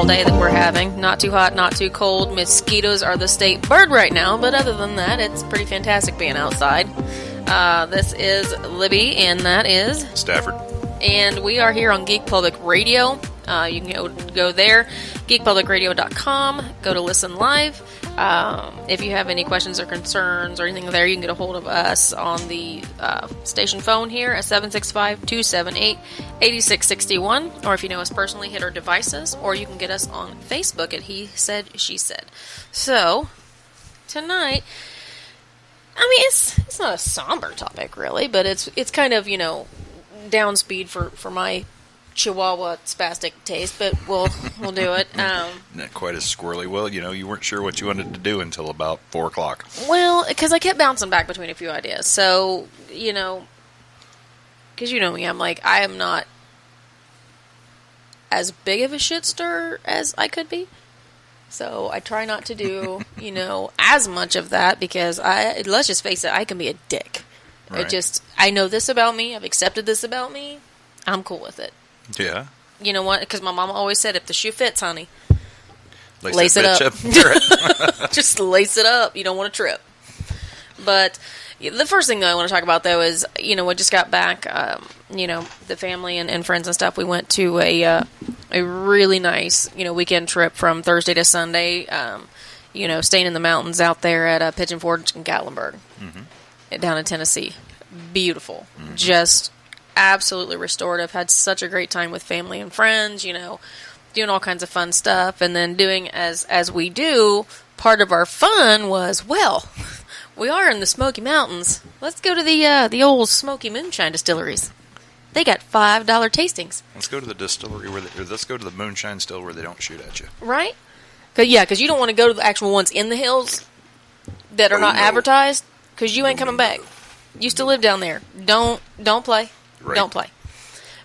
day that we're having. Not too hot, not too cold. Mosquitoes are the state bird right now, but other than that, it's pretty fantastic being outside. This is Libby, and that is Stafford. And we are here on Geek Public Radio. You can go there, geekpublicradio.com, go to listen live. If you have any questions or concerns or anything there, you can get a hold of us on the station phone here at 765-278-8661. Or if you know us personally, hit our devices. Or you can get us on Facebook at He Said, She Said. So, tonight, I mean, it's not a somber topic, really, but it's kind of, down speed for my Chihuahua spastic taste, but we'll do it. Not quite as squirrely. Well, you weren't sure what you wanted to do until about 4 o'clock. Well, because I kept bouncing back between a few ideas. So, because you know me, I am not as big of a shit stirrer as I could be. So I try not to do, as much of that because let's just face it, I can be a dick. Right. I know this about me. I've accepted this about me. I'm cool with it. Yeah. You know what? Because my mama always said, if the shoe fits, honey, Lace it up. up. Just lace it up. You don't want to trip. But the first thing that I want to talk about, though, is, we just got back, the family and friends and stuff. We went to a really nice, weekend trip from Thursday to Sunday, staying in the mountains out there at Pigeon Forge and Gatlinburg. Mm-hmm. Down in Tennessee. Beautiful. Mm-hmm. Just absolutely restorative. Had such a great time with family and friends, doing all kinds of fun stuff. And then doing as we do, part of our fun was, we are in the Smoky Mountains. Let's go to the old Smoky Moonshine distilleries. They got $5 tastings. Let's go to the distillery let's go to the moonshine still where they don't shoot at you. Right? Because you don't want to go to the actual ones in the hills that are not advertised. Because you ain't coming back. Used to live down there. Don't play. Right. Don't play.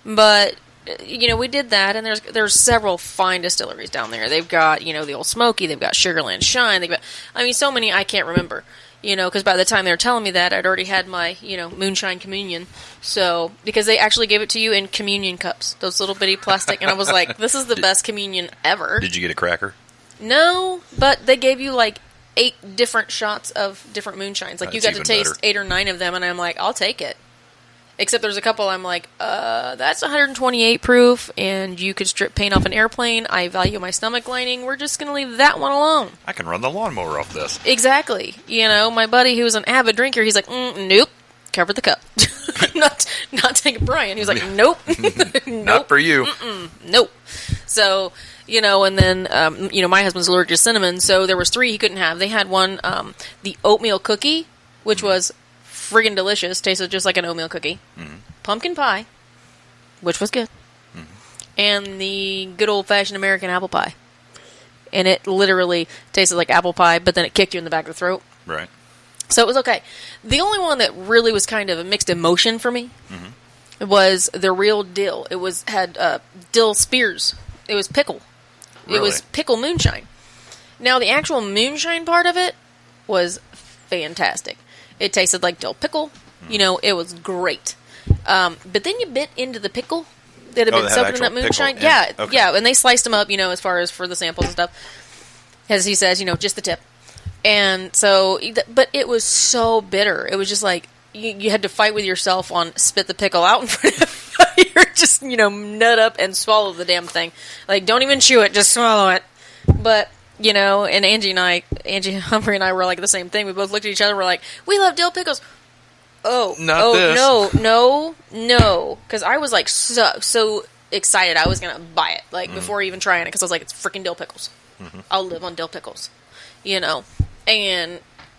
But, we did that, and there's several fine distilleries down there. They've got, the Old Smoky, they've got Sugarland Shine, they've got, so many I can't remember. Because by the time they were telling me that, I'd already had my, moonshine communion. So, because they actually gave it to you in communion cups. Those little bitty plastic, and I was like, this is the best communion ever. Did you get a cracker? No, but they gave you, 8 different shots of different moonshines. You got to taste better. 8 or 9 of them, and I'm like, I'll take it. Except there's a couple I'm like, that's 128 proof, and you could strip paint off an airplane. I value my stomach lining. We're just going to leave that one alone. I can run the lawnmower off this. Exactly. My buddy who's an avid drinker, he's like, nope, cover the cup. not taking Brian. He's like, nope. Nope. Not for you. Nope. So... and then, my husband's allergic to cinnamon, so there was 3 he couldn't have. They had one, the oatmeal cookie, which was friggin' delicious, tasted just like an oatmeal cookie. Mm-hmm. Pumpkin pie, which was good. Mm-hmm. And the good old-fashioned American apple pie. And it literally tasted like apple pie, but then it kicked you in the back of the throat. Right. So it was okay. The only one that really was kind of a mixed emotion for me was the real dill. It had dill spears. It was pickle. Really? It was pickle moonshine. Now, the actual moonshine part of it was fantastic. It tasted like dill pickle. It was great. But then you bit into the pickle that had been soaked in that moonshine. Yeah, okay. Yeah, and they sliced them up, as far as for the samples and stuff. As he says, just the tip. And so, but it was so bitter. It was just like, you had to fight with yourself on spit the pickle out in front of you're just, nut up and swallow the damn thing. Don't even chew it, just swallow it. But, and Angie Humphrey and I were like the same thing. We both looked at each other and were like, we love dill pickles. This. No. Because I was so excited I was going to buy it, before even trying it, because I was like, it's freaking dill pickles. Mm-hmm. I'll live on dill pickles. And I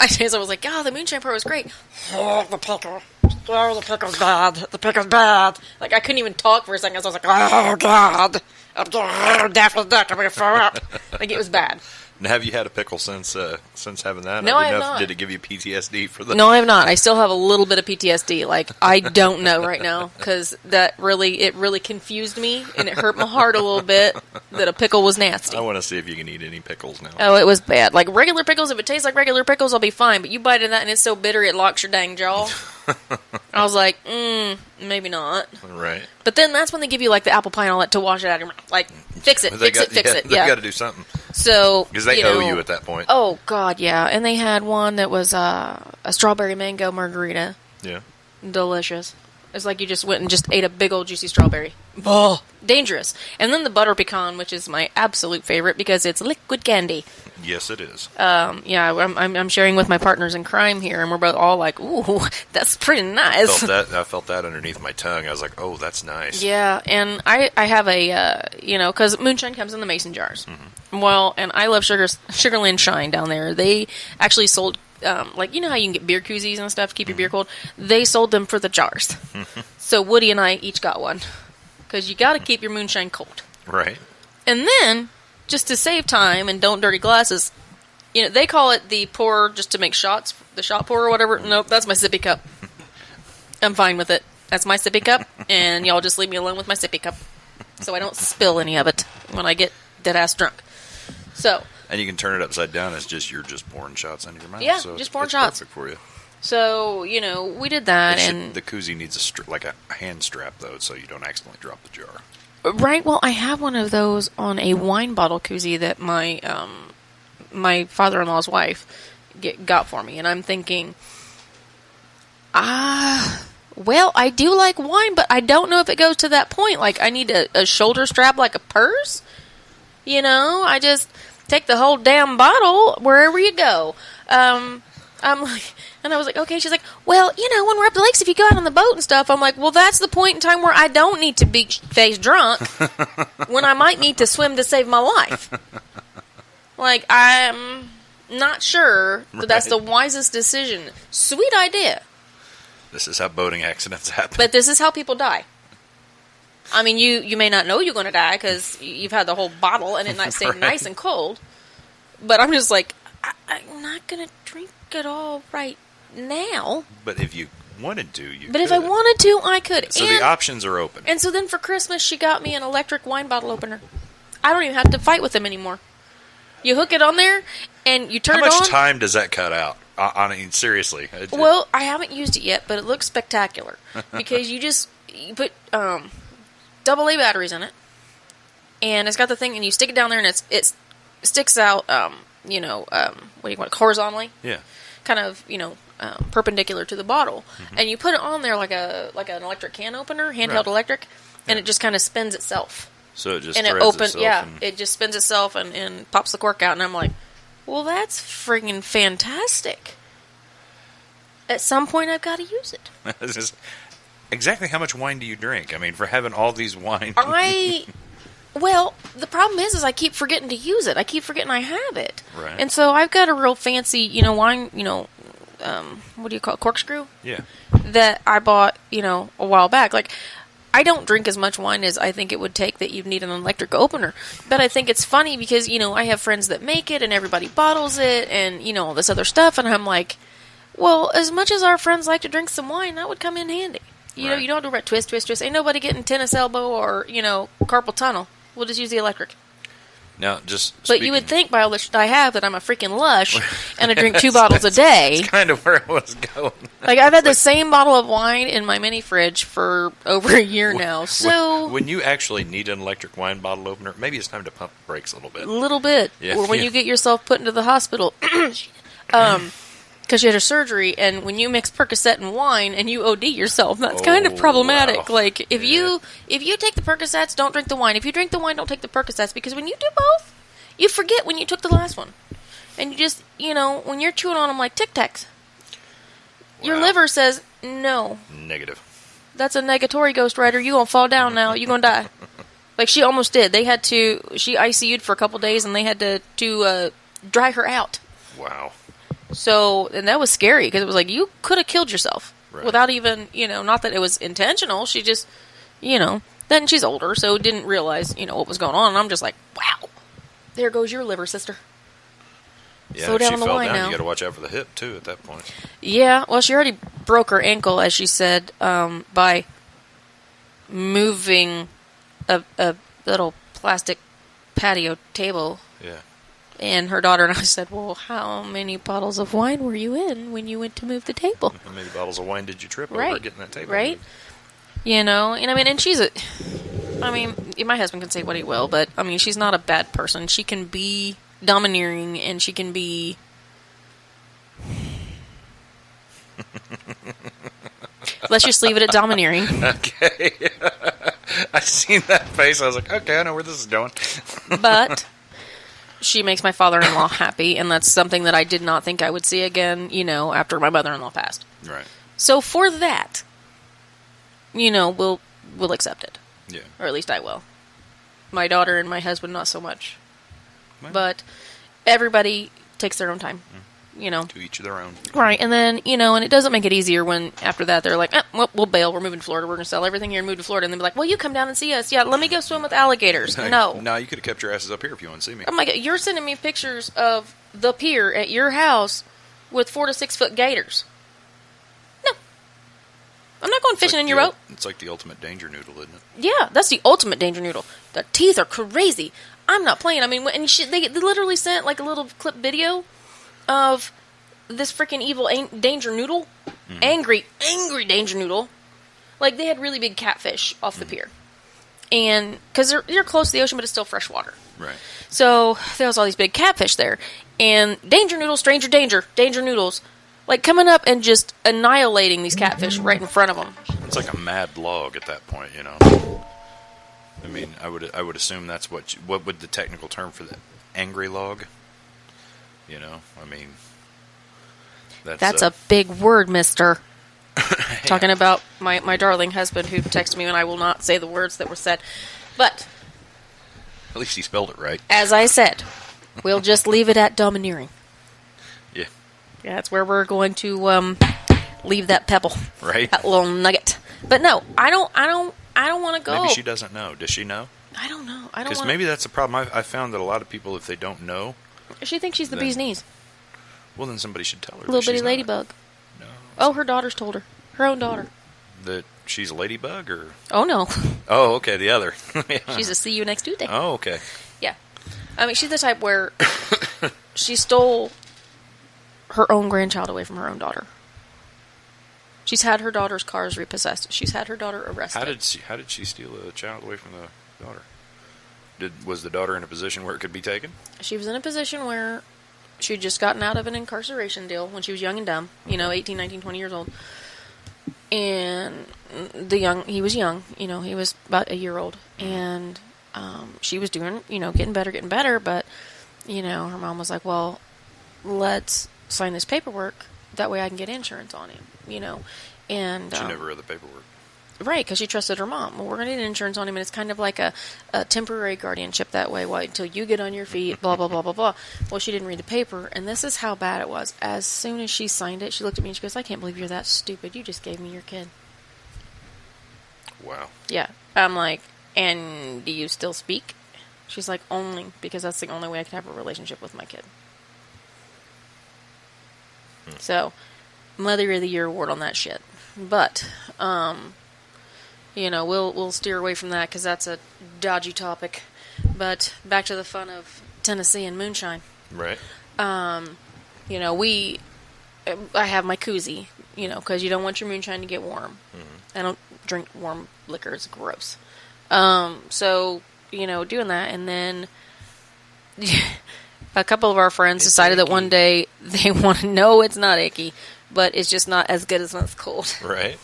was like, the moonshine part was great. Oh, the pickle. Oh, the pickle's bad. The pickle's bad. I couldn't even talk for a second, so I was like, oh, God. I'm definitely not going to throw up. It was bad. Now, have you had a pickle since having that? No, I have not. Did it give you PTSD for the... No, I have not. I still have a little bit of PTSD. I don't know right now, because it really confused me, and it hurt my heart a little bit that a pickle was nasty. I want to see if you can eat any pickles now. Oh, it was bad. Regular pickles, if it tastes like regular pickles, I'll be fine, but you bite into that and it's so bitter it locks your dang jaw. I was like, maybe not. Right. But then that's when they give you the apple pie and all that to wash it out of your mouth. Fix it. Fix it. They Yeah. got to do something. So Because they owe you at that point. Oh God, yeah. And they had one that was a strawberry mango margarita. Yeah. Delicious. It's like you just went and just ate a big old juicy strawberry. Oh, dangerous. And then the butter pecan, which is my absolute favorite because it's liquid candy. Yes, it is. Yeah, I'm sharing with my partners in crime here, and we're both all like, "Ooh, that's pretty nice." I felt that underneath my tongue. I was like, "Oh, that's nice." Yeah, and I have a because moonshine comes in the mason jars. Mm-hmm. Well, and I love Sugarland Shine down there. They actually sold like you know how you can get beer koozies and stuff to keep your beer cold. They sold them for the jars. So Woody and I each got one because you got to keep your moonshine cold. Right. And then, just to save time and don't dirty glasses, they call it the pour just to make shots, the shot pour or whatever. Nope, that's my sippy cup. I'm fine with it. That's my sippy cup, and y'all just leave me alone with my sippy cup so I don't spill any of it when I get dead-ass drunk. So... And you can turn it upside down. You're just pouring shots into your mouth. Yeah, so just pouring it's shots. Perfect for you. So, we did that. And the koozie needs a hand strap, though, so you don't accidentally drop the jar. Right, well, I have one of those on a wine bottle koozie that my father-in-law's wife got for me, and I'm thinking, well, I do like wine, but I don't know if it goes to that point. Like, I need a shoulder strap like a purse, I just take the whole damn bottle wherever you go. I'm like, and I was like, okay. She's like, well, when we're up the lakes, if you go out on the boat and stuff, I'm like, well, that's the point in time where I don't need to be face drunk when I might need to swim to save my life. Like, I'm not sure that that's the wisest decision. Sweet idea. This is how boating accidents happen. But this is how people die. I mean, you may not know you're going to die because you've had the whole bottle and it might stay nice and cold. But I'm just like, I'm not going to drink it all right now. But if you wanted to, you But could. if I wanted to, I could. So the options are open. And so then for Christmas, she got me an electric wine bottle opener. I don't even have to fight with them anymore. You hook it on there, and you turn it on. How much time does that cut out? I mean, seriously. Well, I haven't used it yet, but it looks spectacular. Because you put double A batteries in it, and it's got the thing, and you stick it down there, and it sticks out, what do you call it, horizontally? Yeah. Kind of, perpendicular to the bottle. Mm-hmm. And you put it on there like an electric can opener, handheld electric, and it just kind of spins itself. So it just and threads itself. Yeah, it just spins itself and pops the cork out, and I'm like, well, that's friggin' fantastic. At some point, I've got to use it. Exactly how much wine do you drink? I mean, for having all these wines. Well, the problem is I keep forgetting to use it. I keep forgetting I have it. Right. And so I've got a real fancy, wine, what do you call it, corkscrew? Yeah. That I bought, a while back. Like, I don't drink as much wine as I think it would take that you'd need an electric opener. But I think it's funny because, I have friends that make it and everybody bottles it and, all this other stuff. And I'm like, well, as much as our friends like to drink some wine, that would come in handy. You know, you don't do about twist. Ain't nobody getting tennis elbow or, carpal tunnel. We'll just use the electric. Now, But you would think by all the shit I have that I'm a freaking lush and I drink 2 bottles a day. That's kind of where I was going. Like, I've had the same bottle of wine in my mini fridge for over a year now. So when you actually need an electric wine bottle opener, maybe it's time to pump the brakes a little bit. A little bit. Yeah. Or when you get yourself put into the hospital. Because you had a surgery, and when you mix Percocet and wine and you OD yourself, that's kind of problematic. Wow. Like, if you take the Percocets, don't drink the wine. If you drink the wine, don't take the Percocets. Because when you do both, you forget when you took the last one. And you just, when you're chewing on them like Tic Tacs, your liver says, no. Negative. That's a negatory, Ghost Rider. You're going to fall down now. You're going to die. Like, she almost did. She ICU'd for a couple days, and they had to dry her out. Wow. So, and that was scary because it was like, you could have killed yourself without even, not that it was intentional. She just, then she's older, so didn't realize, what was going on. And I'm just like, wow, there goes your liver, sister. Yeah, Slow if down she on the fell wine down, now. you got to watch out for the hip, too, at that point. Yeah, well, she already broke her ankle, as she said, by moving a little plastic patio table. Yeah. And her daughter and I said, well, how many bottles of wine were you in when you went to move the table? How many bottles of wine did you trip over getting that table Right. moved? And I mean, and she's I mean, my husband can say what he will, but I mean, she's not a bad person. She can be domineering, and she can be. Let's just leave it at domineering. Okay. I seen that face. I was like, okay, I know where this is going. But she makes my father-in-law happy, and that's something that I did not think I would see again, after my mother-in-law passed. Right. So for that, we'll accept it. Yeah. Or at least I will. My daughter and my husband, not so much. Well. But everybody takes their own time, To each their own. Right, and then, and it doesn't make it easier when, after that, they're like, well, we'll bail, we're moving to Florida, we're going to sell everything here and move to Florida. And they'll be like, well, you come down and see us. Yeah, let me go swim with alligators. No. No, you could have kept your asses up here if you want to see me. Oh my God, you're sending me pictures of the pier at your house with 4 to 6 foot gators. No. I'm not going fishing in your boat. It's like the ultimate danger noodle, isn't it? Yeah, that's the ultimate danger noodle. The teeth are crazy. I'm not playing. I mean, and they literally sent like a little clip video of this freaking evil danger noodle. Mm-hmm. Angry danger noodle. Like, they had really big catfish off the pier. And, because they're close to the ocean, but it's still fresh water. Right. So, there was all these big catfish there. And danger noodles, stranger danger noodles, like, coming up and just annihilating these catfish right in front of them. It's like a mad log at that point, I mean, I would assume that's what would the technical term for the angry log? I mean, that's a big word, mister. Talking about my darling husband who texted me, and I will not say the words that were said. But at least he spelled it right. As I said, we'll just leave it at domineering. Yeah. Yeah, that's where we're going to leave that pebble. Right. That little nugget. But no, I don't want to go. Maybe she doesn't know. Does she know? I don't know. Because maybe that's the problem. I found that a lot of people, if they don't know, she thinks she's the bee's knees. Well, then somebody should tell her. Little bitty ladybug. No. Oh, her daughter's told her. Her own daughter. That she's a ladybug, or? Oh, no. Oh, okay, the other. Yeah. She's a see you next Tuesday. Oh, okay. Yeah. I mean, she's the type where she stole her own grandchild away from her own daughter. She's had her daughter's cars repossessed. She's had her daughter arrested. How did she steal a child away from the daughter? Was the daughter in a position where it could be taken? She was in a position where she'd just gotten out of an incarceration deal when she was young and dumb. 18, 19, 20 years old. And he was young. He was about a year old. And she was doing, getting better. But, her mom was like, well, let's sign this paperwork. That way I can get insurance on him, And she never read the paperwork. Right, because she trusted her mom. Well, we're going to get insurance on him, and it's kind of like a temporary guardianship that way, until you get on your feet, blah, blah, blah, blah, blah. Well, she didn't read the paper, and this is how bad it was. As soon as she signed it, she looked at me and she goes, I can't believe you're that stupid. You just gave me your kid. Wow. Yeah. I'm like, and do you still speak? She's like, only, because that's the only way I can have a relationship with my kid. So, Mother of the Year award on that shit. But, we'll steer away from that because that's a dodgy topic. But back to the fun of Tennessee and moonshine. Right. I have my koozie, because you don't want your moonshine to get warm. Mm-hmm. I don't drink warm liquor. It's gross. So, doing that. And then a couple of our friends decided that one day they want to know it's not icky, but it's just not as good as when it's cold. Right.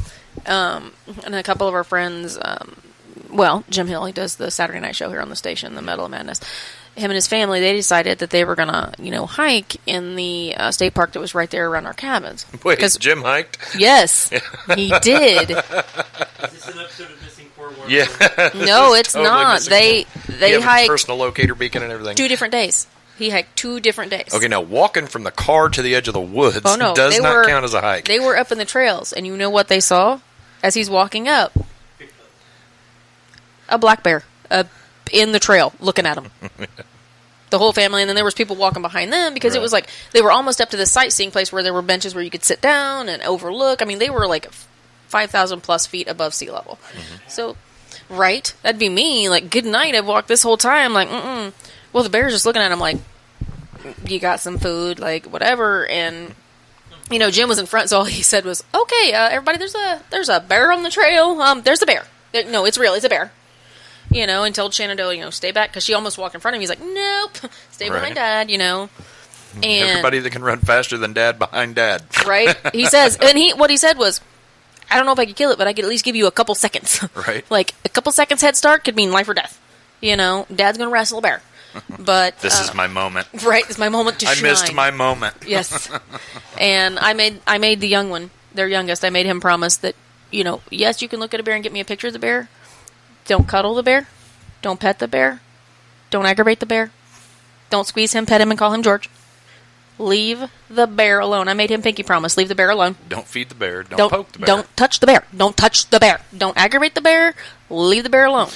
And a couple of our friends, Jim Hill, he does the Saturday night show here on the station, the Medal of Madness. Him and his family, they decided that they were going to, hike in the state park that was right there around our cabins. Wait, Jim hiked? Yes, he did. Is this an episode of Missing 411? Yeah. No, it's totally not. They hiked personal locator beacon and everything. 2 different days. He hiked 2 different days. Okay, now walking from the car to the edge of the woods does not count as a hike. They were up in the trails, and you know what they saw as he's walking up? A black bear in the trail looking at him. The whole family, and then there was people walking behind them because it was like they were almost up to the sightseeing place where there were benches where you could sit down and overlook. I mean, they were like 5,000 plus feet above sea level. Mm-hmm. So, right? That'd be me. Like, good night. I've walked this whole time. Like, Well, the bear's just looking at him like, you got some food, like, whatever. And, Jim was in front, so all he said was, okay, everybody, there's a bear on the trail. There's a bear. No, it's real. It's a bear. and told Shenandoah, stay back, because she almost walked in front of him. He's like, nope, stay behind Dad, And Everybody that can run faster than Dad behind Dad. Right? He says, and what he said was, I don't know if I could kill it, but I could at least give you a couple seconds. Right. Like, a couple seconds head start could mean life or death. Dad's going to wrestle a bear. But This is my moment. right, it's my moment to I shine. missed my moment. Yes. And I made the young one, their youngest, I made him promise that, yes, you can look at a bear and get me a picture of the bear. Don't cuddle the bear. Don't pet the bear. Don't aggravate the bear. Don't squeeze him, pet him, and call him George. Leave the bear alone. I made him pinky promise. Leave the bear alone. Don't feed the bear. Don't poke the bear. Don't touch the bear. Don't touch the bear. Don't aggravate the bear. Leave the bear alone.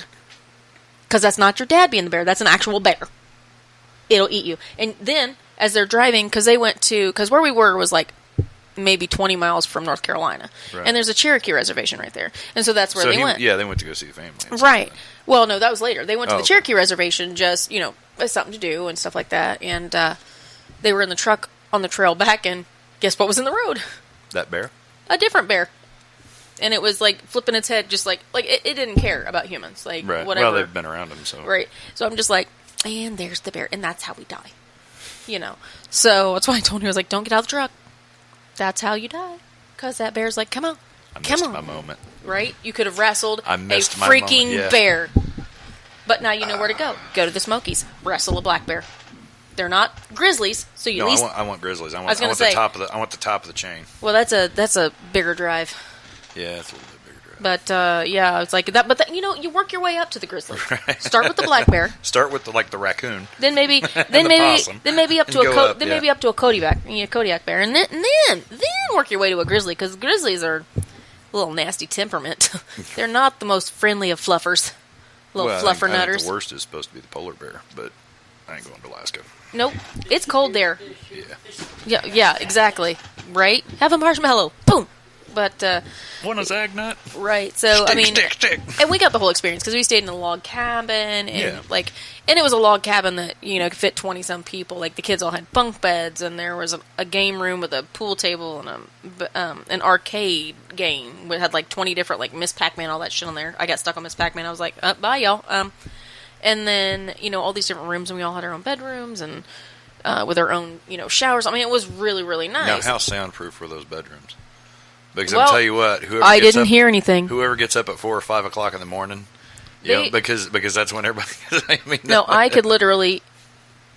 Because that's not your dad being the bear. That's an actual bear. It'll eat you. And then, as they're driving, because where we were was like maybe 20 miles from North Carolina. Right. And there's a Cherokee reservation right there. And so that's where they went. Yeah, they went to go see the family. Right. Well, no, that was later. They went to the okay. Cherokee reservation just, as something to do and stuff like that. And they were in the truck on the trail back, and guess what was in the road? That bear? A different bear. And it was like flipping its head, just like it didn't care about humans, like Right. whatever. Well, they've been around him, so. Right. So I'm just like, and there's the bear, and that's how we die. So that's why I told him, I was like, don't get out of the truck. That's how you die. Because that bear's like, come on. I Come missed on. my moment. Right? You could have wrestled I a missed my freaking moment, yeah. bear. But now you know where to go. Go to the Smokies. Wrestle a black bear. They're not grizzlies, so you No, at least... I want grizzlies. I was gonna want say- the top of the. I want the top of the chain. Well, that's a bigger drive. Yeah, it's a little bit bigger drive. But, yeah, it's like that. But, you work your way up to the grizzly. Right. Start with the black bear. Start with the raccoon. Then maybe the possum. then maybe up to And a go up, then yeah. maybe up to a Kodiak bear, and then work your way to a grizzly, because grizzlies are a little nasty temperament. They're not the most friendly of fluffers, little Well, fluffer I think nutters. the worst is supposed to be the polar bear, but I ain't going to Alaska. Nope, it's cold there. Yeah. Yeah, exactly. Right? Have a marshmallow. Boom. But Want a Zagnut? right. So Stick. and we got the whole experience because we stayed in a log cabin, and Yeah. and it was a log cabin that could fit 20-some people. Like the kids all had bunk beds, and there was a game room with a pool table and an arcade game. We had like 20 different, like Miss Pac-Man, all that shit on there. I got stuck on Miss Pac-Man. I was like, bye y'all. And then all these different rooms, and we all had our own bedrooms and with our own showers. I mean, it was really, really Now, nice. how soundproof were those bedrooms? Because Well, I'll tell you what, I didn't hear anything. Whoever gets up at 4 or 5 o'clock in the morning, because that's when everybody. I mean, No, I could literally,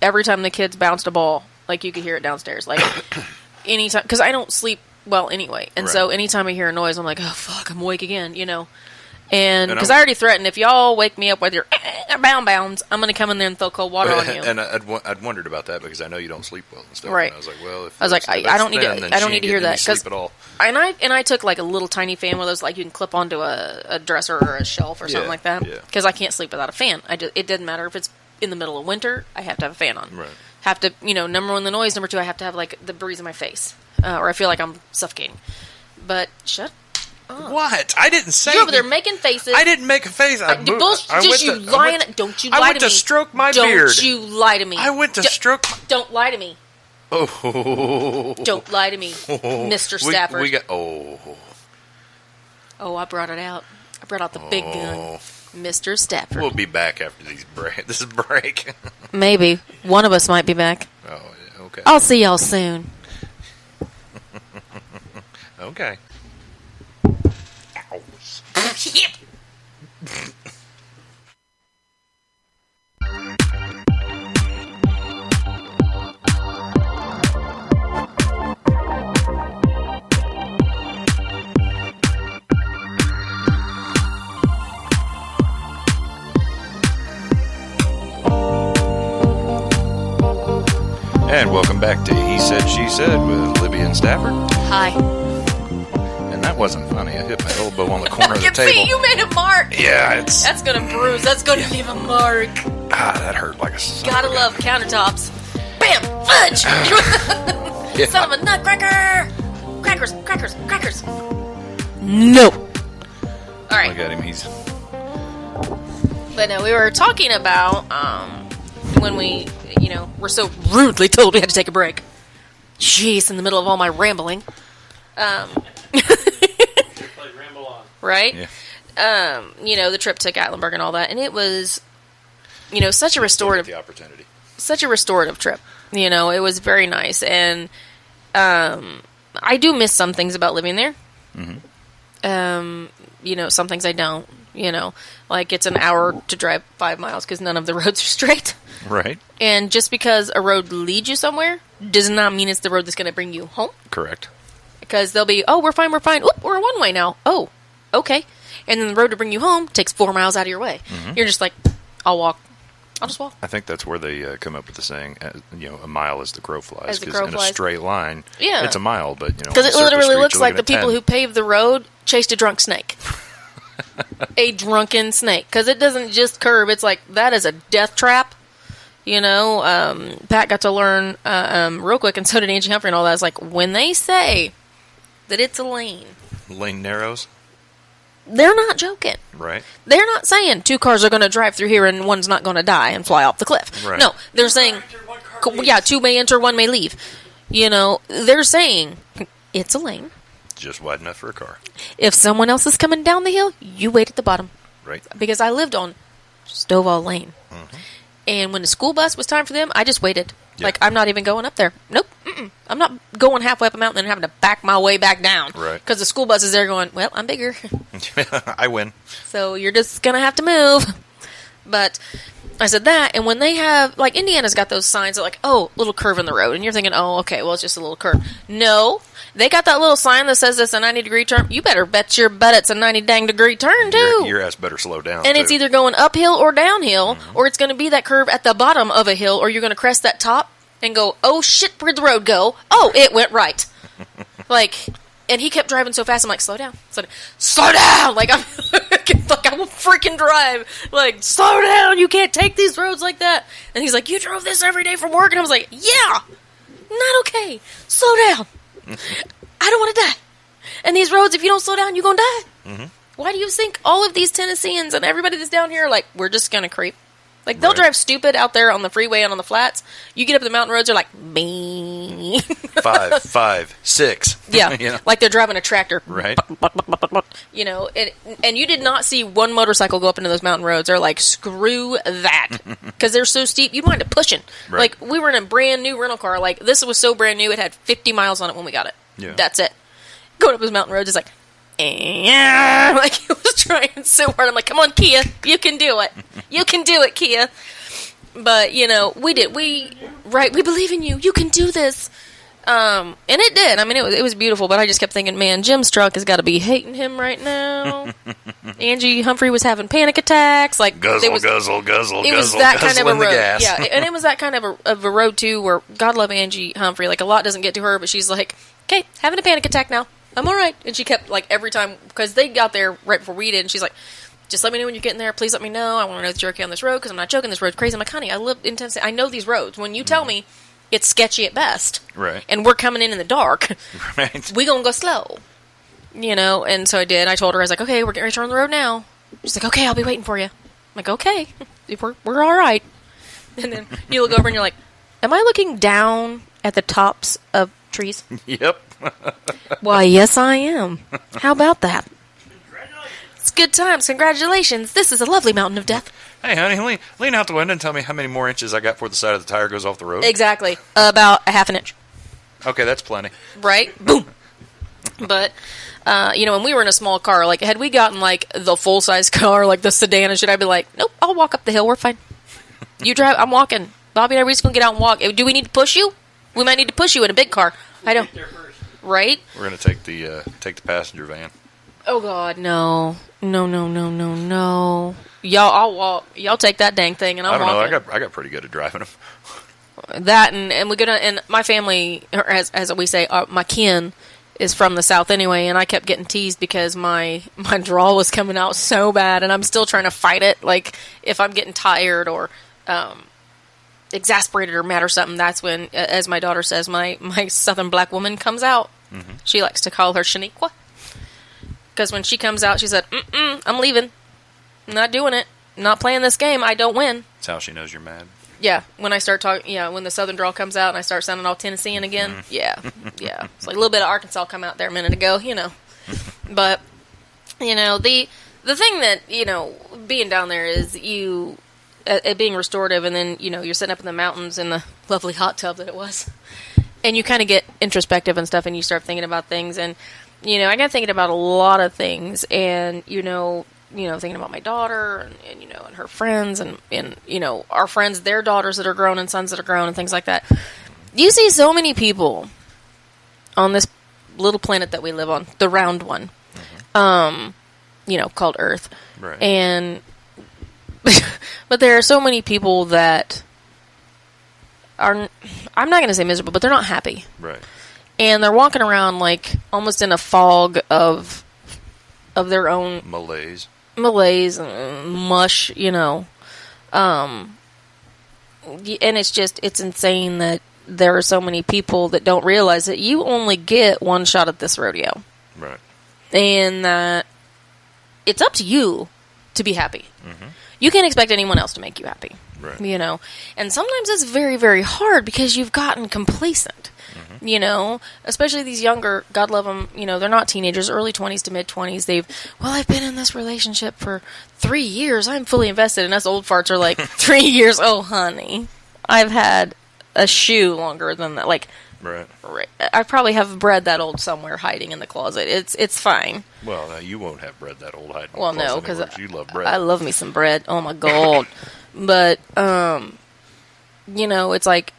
every time the kids bounced a ball, like you could hear it downstairs. Like anytime, because I don't sleep well anyway, and so Right. anytime I hear a noise, I'm like, oh fuck, I'm awake again, And because I'm- I already threatened, if y'all wake me up with your bounds, I'm going to come in there and throw cold water on you. And I'd wondered about that because I know you don't sleep well and stuff. Right. And I was like, well, if I was like, that's- if I that's don't need them, to. then I she don't need ain't to hear getting any that sleep at all. And I took like a little tiny fan, one of those like you can clip onto a dresser or a shelf or something Yeah, like that. yeah. Because I can't sleep without a fan. It doesn't matter if it's in the middle of winter. I have to have a fan on. Right. Have to number one the noise. Number two I have to have like the breeze in my face, or I feel like I'm suffocating. But shut. What? I didn't say. You're over there making faces. I didn't make a face. I Don't you lie I went to me. to stroke my Don't beard. you lie to me. I went to stroke. Don't lie to me. Oh. Don't lie to me, Mr. Stafford. We got. Oh, I brought it out. I brought out the big gun, Mr. Stafford. We'll be back after this break. Maybe one of us might be back. Oh, yeah, okay. I'll see y'all soon. Okay. Ow. And welcome back to He Said, She Said with Libby and Stafford. Hi. And that wasn't funny. I hit my elbow on the corner of the Your table. feet, you made a mark. Yeah, it's... That's gonna bruise. That's gonna leave a mark. that hurt like a son Gotta of a love countertops. Bam! Fudge! Yeah. Son of a nutcracker! Crackers! No! Alright. Look at him. He's... But no, we were talking about when we, were so rudely told we had to take a break. Jeez, in the middle of all my rambling. Play Ramble On. Right? Yeah. the trip to Gatlinburg and all that, and it was, such a restorative, the opportunity. such a restorative trip. It was very nice, and I do miss some things about living there. Some things I don't. Like it's an hour to drive 5 miles because none of the roads are straight. Right. And just because a road leads you somewhere does not mean it's the road that's going to bring you home. Correct. Because they'll be, oh, we're fine. Oop, we're one way now. Oh, okay. And then the road to bring you home takes 4 miles out of your way. You're just like, I'll just walk. I think that's where they come up with the saying, a mile as the crow flies. As the crow in flies. a straight line, Yeah. it's a mile, but, Because it literally looks like the people who paved the road chased a drunk snake. A drunken snake. Because it doesn't just curve. It's like, that is a death trap. Pat got to learn real quick, and so did Angie Humphrey and all that. It's like, when they say that it's a lane, lane narrows. they're not joking. Right. They're not saying 2 cars are going to drive through here and one's not going to die and fly off the cliff. Right. No, they're saying, yeah, 2 may enter, 1 may leave. They're saying it's a lane. Just wide enough for a car. If someone else is coming down the hill, you wait at the bottom. Right. Because I lived on Stovall Lane. And when the school bus was time for them, I just waited. Yeah. Like, I'm not even going up there. Nope. I'm not going halfway up a mountain and having to back my way back down. Right. Because the school bus is there going, well, I'm bigger. I win. So you're just going to have to move. But I said that, and when they have, like, Indiana's got those signs that, like, oh, little curve in the road. And you're thinking, oh, okay, well, it's just a little curve. No. They got that little sign that says it's a 90-degree turn. You better bet your butt it's a 90-dang-degree turn, too. Your ass better slow down, and too. it's either going uphill or downhill, or it's going to be that curve at the bottom of a hill, or you're going to crest that top and go, oh, shit, where'd the road go? Oh, it went right. And he kept driving so fast, I'm like, slow down. Slow down! Like, I will freaking drive. Like, slow down! You can't take these roads like that. And he's like, you drove this every day from work? And I was like, yeah! Not okay. Slow down. I don't want to die. And these roads, if you don't slow down, you're going to die. Why do you think all of these Tennesseans and everybody that's down here are like, we're just going to creep? Like, they'll drive stupid out there on the freeway and on the flats. You get up the mountain roads, they're like, bing. 5, 6. Yeah, like they're driving a tractor. Right. And you did not see one motorcycle go up into those mountain roads. They're like, screw that. Because they're so steep, you'd mind it pushing. Right. Like, we were in a brand new rental car. Like, this was so brand new, it had 50 miles on it when we got it. Yeah. That's it. Going up those mountain roads is like, like, it was trying so hard. I'm like, come on, Kia, you can do it. You can do it, Kia. But, we did. We believe in you. You can do this. And it did. I mean, it was beautiful, but I just kept thinking, man, Jim's truck has got to be hating him right now. Angie Humphrey was having panic attacks. Like, guzzle. It was that kind of a road. Yeah, and it was that kind of a road, too, where, God love Angie Humphrey, like, a lot doesn't get to her, but she's like, okay, having a panic attack now. I'm all right. And she kept, like, every time, because they got there right before we did, and she's like, just let me know when you're getting there. Please let me know. I want to know that you're okay on this road, because I'm not joking. This road's crazy. I'm like, honey, I live in Tennessee. I know these roads. When you tell me it's sketchy at best, right, and we're coming in the dark, right, we gonna go slow. And so I did. I told her, I was like, okay, we're getting ready to turn on the road now. She's like, okay, I'll be waiting for you. I'm like, okay, we're all right. And then you look over and you're like, am I looking down at the tops of trees? Yep. Why, yes, I am. How about that? It's good times. Congratulations. This is a lovely mountain of death. Hey, honey, lean out the window and tell me how many more inches I got before the side of the tire goes off the road. Exactly. About a half an inch. Okay, that's plenty. Right? Boom. But, when we were in a small car, like, had we gotten, like, the full-size car, like the sedan and shit, I'd be like, nope, I'll walk up the hill. We're fine. You drive. I'm walking. Bobby and I are just going to get out and walk. Do we need to push you? We might need to push you in a big car. I don't. Right? We're going to take the passenger van. Oh, God, no. No. Y'all, I'll walk. Y'all take that dang thing, and I'm walking. I don't know. I got pretty good at driving them. That, and we're gonna, and my family, or as we say, my kin is from the South anyway, and I kept getting teased because my drawl was coming out so bad, and I'm still trying to fight it. Like, if I'm getting tired or exasperated or mad or something, that's when, as my daughter says, my Southern black woman comes out. Mm-hmm. She likes to call her Shaniqua. Because when she comes out, she said, I'm leaving. I'm not doing it. I'm not playing this game. I don't win. That's how she knows you're mad. Yeah, when I start talking, when the Southern drawl comes out and I start sounding all Tennessean again, yeah. It's like a little bit of Arkansas come out there a minute ago, But, the the thing that, being down there is you, at being restorative, and then, you're sitting up in the mountains in the lovely hot tub that it was, and you kind of get introspective and stuff, and you start thinking about things, and, I got thinking about a lot of things, and, thinking about my daughter, and her friends, and, our friends, their daughters that are grown, and sons that are grown, and things like that. You see so many people on this little planet that we live on, the round one, called Earth. Right. And, but there are so many people that are, I'm not going to say miserable, but they're not happy. Right. And they're walking around like almost in a fog of their own malaise and mush, and it's insane that there are so many people that don't realize that you only get one shot at this rodeo. Right. And that it's up to you to be happy. Mm-hmm. You can't expect anyone else to make you happy. Right. And sometimes it's very, very hard because you've gotten complacent. Mm-hmm. Especially these younger, God love them, they're not teenagers, early 20s to mid 20s. I've been in this relationship for 3 years. I'm fully invested. And us old farts are like, 3 years? Oh, honey. I've had a shoe longer than that. Like, right. I probably have bread that old somewhere hiding in the closet. It's fine. Well, you won't have bread that old hiding. Well, no, because you love bread. I love me some bread. Oh my God! But it's like,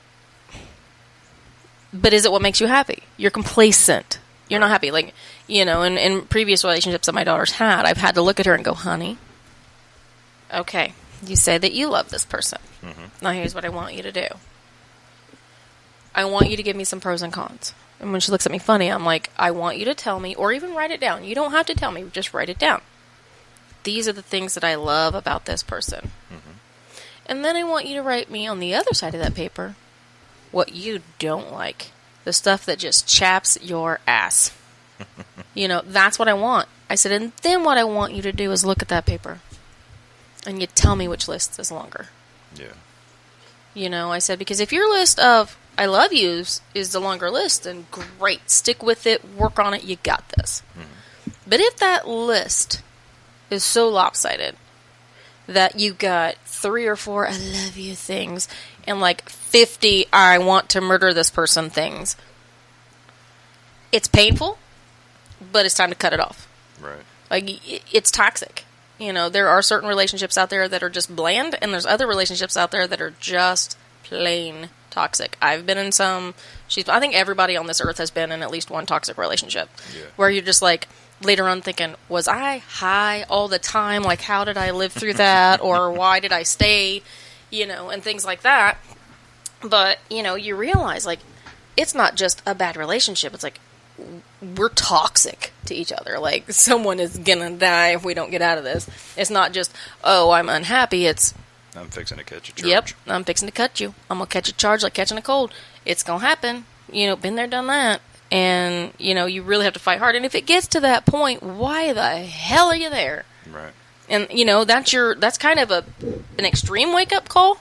but is it what makes you happy? You're complacent. You're not happy. Like, in previous relationships that my daughter's had, I've had to look at her and go, honey, okay, you say that you love this person. Mm-hmm. Now here's what I want you to do. I want you to give me some pros and cons. And when she looks at me funny, I'm like, I want you to tell me, or even write it down. You don't have to tell me, just write it down. These are the things that I love about this person. Mm-hmm. And then I want you to write me on the other side of that paper what you don't like. The stuff that just chaps your ass. That's what I want. I said, and then what I want you to do is look at that paper. And you tell me which list is longer. Yeah. I said, because if your list of I love yous is the longer list, then great. Stick with it. Work on it. You got this. Mm-hmm. But if that list is so lopsided that you got 3 or 4 I love you things and like 50 I want to murder this person things, it's painful, but it's time to cut it off. Right. Like, it's toxic. There are certain relationships out there that are just bland, and there's other relationships out there that are just plain toxic. I've been in some. I think everybody on this earth has been in at least one toxic relationship. Yeah. Where you're just like later on thinking, was I high all the time? Like, how did I live through that? Or why did I stay? And things like that. But you realize like it's not just a bad relationship. It's like we're toxic to each other. Like, someone is gonna die if we don't get out of this. It's not just, oh, I'm unhappy. It's, I'm fixing to catch a charge. Yep, I'm fixing to cut you. I'm gonna catch a charge like catching a cold. It's gonna happen. Been there, done that. And, you really have to fight hard. And if it gets to that point, why the hell are you there? Right. And, that's kind of an extreme wake-up call.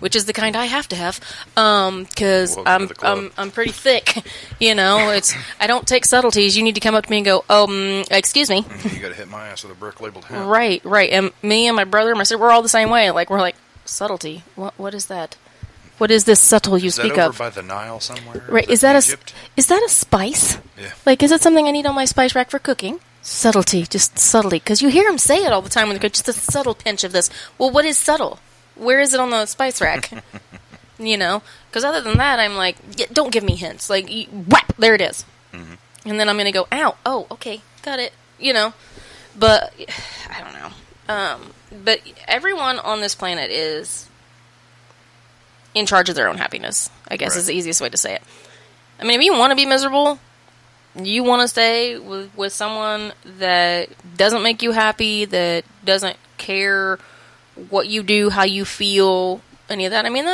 Which is the kind I have to have, because I'm pretty thick. I don't take subtleties. You need to come up to me and go, excuse me. You got to hit my ass with a brick labeled hat. Right. And me and my brother, my sister, we're all the same way. Like, we're like, subtlety. What is that? What is this subtle you speak of? Is that over by the Nile somewhere? Right. Is that a spice? Yeah. Like, is it something I need on my spice rack for cooking? Subtlety, just subtlety, because you hear them say it all the time when they go, just a subtle pinch of this. Well, what is subtle? Where is it on the spice rack? Because other than that, I'm like, don't give me hints. Like, whap, there it is. Mm-hmm. And then I'm going to go, ow, oh, okay, got it. But I don't know. But everyone on this planet is in charge of their own happiness, I guess is the easiest way to say it. I mean, if you want to be miserable, you want to stay with someone that doesn't make you happy, that doesn't care what you do, how you feel, any of that. I mean,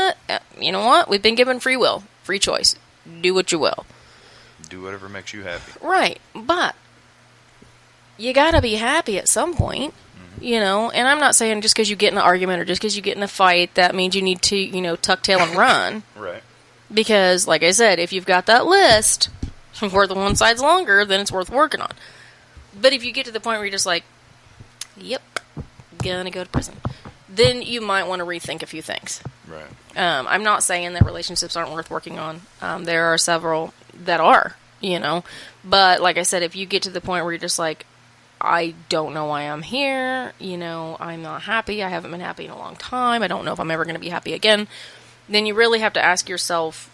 you know what? We've been given free will, free choice. Do what you will. Do whatever makes you happy. Right. But you got to be happy at some point, and I'm not saying just because you get in an argument or just because you get in a fight, that means you need to, tuck tail and run. Right. Because, like I said, if you've got that list where the one side's longer, then it's worth working on. But if you get to the point where you're just like, yep, gonna go to prison. Then you might want to rethink a few things. Right. I'm not saying that relationships aren't worth working on. There are several that are, But like I said, if you get to the point where you're just like, I don't know why I'm here, I'm not happy, I haven't been happy in a long time, I don't know if I'm ever going to be happy again, then you really have to ask yourself,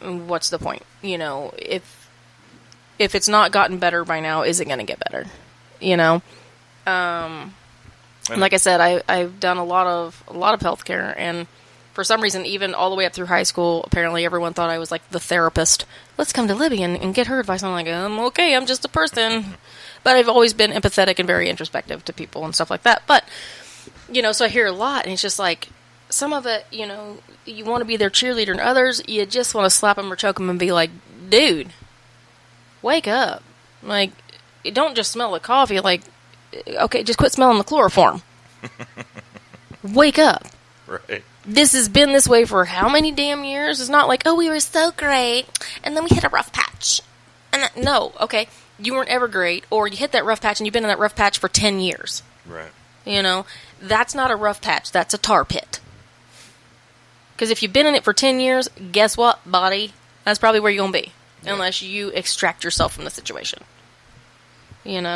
what's the point? If it's not gotten better by now, is it going to get better? And like I said, I've done a lot of healthcare, and for some reason, even all the way up through high school, apparently everyone thought I was like the therapist. Let's come to Libby and get her advice. I'm like, okay, I'm just a person. But I've always been empathetic and very introspective to people and stuff like that. But, so I hear a lot, and it's just like, some of it, you want to be their cheerleader, and others, you just want to slap them or choke them and be like, dude, wake up. Like, don't just smell the coffee. Like, okay, just quit smelling the chloroform. Wake up. Right. This has been this way for how many damn years? It's not like, oh, we were so great, and then we hit a rough patch. And no, okay, you weren't ever great, or you hit that rough patch, and you've been in that rough patch for 10 years. Right. That's not a rough patch. That's a tar pit. Because if you've been in it for 10 years, guess what, body? That's probably where you're going to be, unless you extract yourself from the situation. And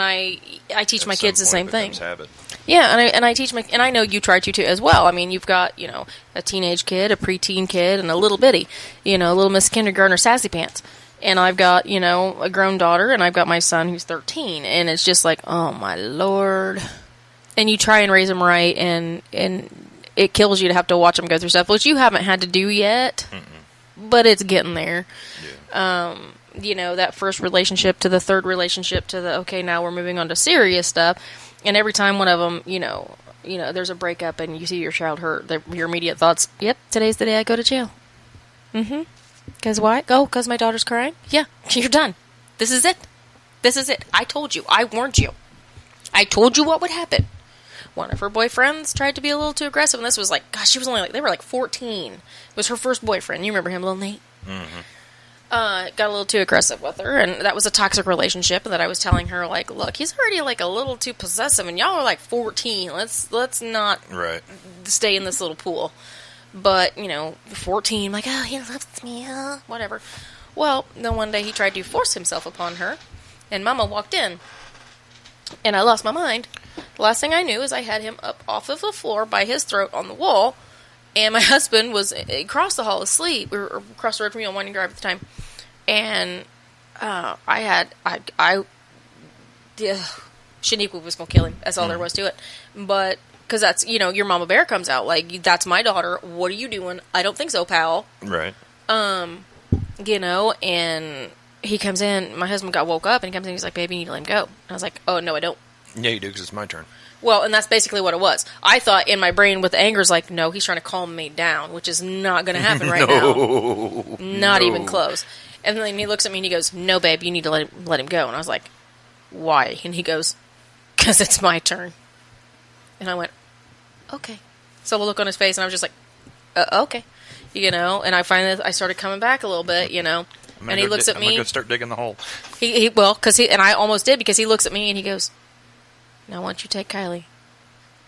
I teach my kids the same thing. Habit. Yeah, and I teach and I know you try to too as well. I mean, you've got, a teenage kid, a preteen kid, and a little bitty, little Miss Kindergartner sassy pants. And I've got, a grown daughter, and I've got my son who's 13, and it's just like, oh my Lord. And you try and raise them right, and it kills you to have to watch them go through stuff, which you haven't had to do yet, but it's getting there. Yeah. That first relationship to the third relationship to the, okay, now we're moving on to serious stuff. And every time one of them, there's a breakup and you see your child hurt, your immediate thoughts, yep, today's the day I go to jail. Mm-hmm. Because why? Oh, because my daughter's crying? Yeah, you're done. This is it. This is it. I told you. I warned you. I told you what would happen. One of her boyfriends tried to be a little too aggressive, and this was like, gosh, she was only they were like 14. It was her first boyfriend. You remember him, little Nate? Mm-hmm. Got a little too aggressive with her, and that was a toxic relationship that I was telling her, like, look, he's already, like, a little too possessive, and y'all are, like, 14. Let's not stay in this little pool. But, 14, like, oh, he loves me, whatever. Well, then one day he tried to force himself upon her, and Mama walked in, and I lost my mind. The last thing I knew is I had him up off of the floor by his throat on the wall, and my husband was across the hall asleep. We were across the road from me on Winding Drive at the time. And Shaniqua was going to kill him. That's all there was to it. But, because that's, your mama bear comes out. Like, that's my daughter. What are you doing? I don't think so, pal. Right. And he comes in. My husband woke up, and he comes in, he's like, baby, you need to let him go. And I was like, oh, no, I don't. Yeah, you do, because it's my turn. Well, and that's basically what it was. I thought in my brain with the anger is like, no, he's trying to calm me down, which is not going to happen right now. Not even close. And then he looks at me and he goes, no, babe, you need to let him go. And I was like, why? And he goes, because it's my turn. And I went, okay. So the look on his face, and I was just like, okay. And I finally, I started coming back a little bit, and he looks at me. I'm going to start digging the hole. And I almost did, because he looks at me and he goes, now, why don't you take Kylie,